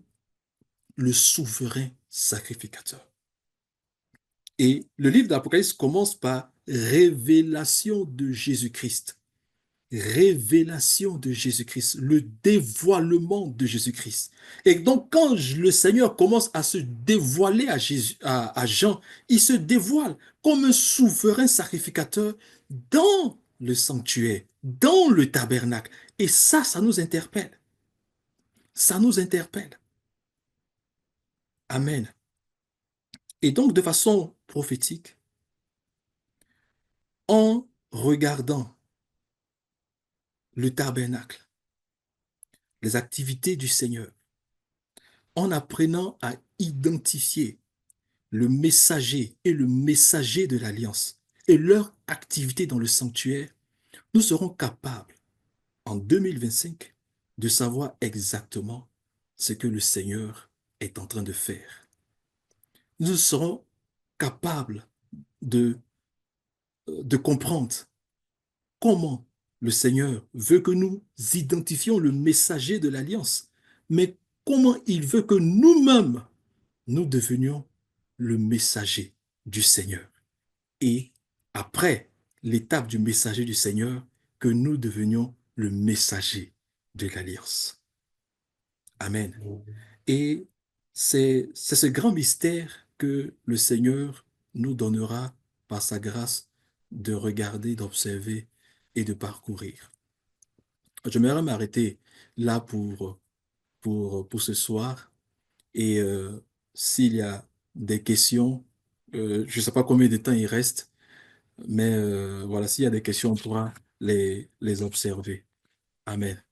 le souverain sacrificateur. Et le livre d'Apocalypse commence par révélation de Jésus-Christ. Révélation de Jésus-Christ, le dévoilement de Jésus-Christ. Et donc, quand le Seigneur commence à se dévoiler à, à Jean, il se dévoile comme un souverain sacrificateur dans le sanctuaire, dans le tabernacle. Et ça nous interpelle. Ça nous interpelle. Amen. Et donc, de façon prophétique, en regardant le tabernacle, les activités du Seigneur, en apprenant à identifier le messager et le messager de l'Alliance et leur activité dans le sanctuaire, nous serons capables, en 2025, de savoir exactement ce que le Seigneur est en train de faire. Nous serons capables de, de comprendre comment le Seigneur veut que nous identifions le messager de l'Alliance, mais comment il veut que nous-mêmes, nous devenions le messager du Seigneur. Et après l'étape du messager du Seigneur, que nous devenions le messager de l'Alliance. Amen. Et c'est ce grand mystère que le Seigneur nous donnera par sa grâce de regarder, d'observer et de parcourir. J'aimerais m'arrêter là pour ce soir. Et s'il y a des questions, je ne sais pas combien de temps il reste, mais voilà, s'il y a des questions, on pourra les observer. Amen.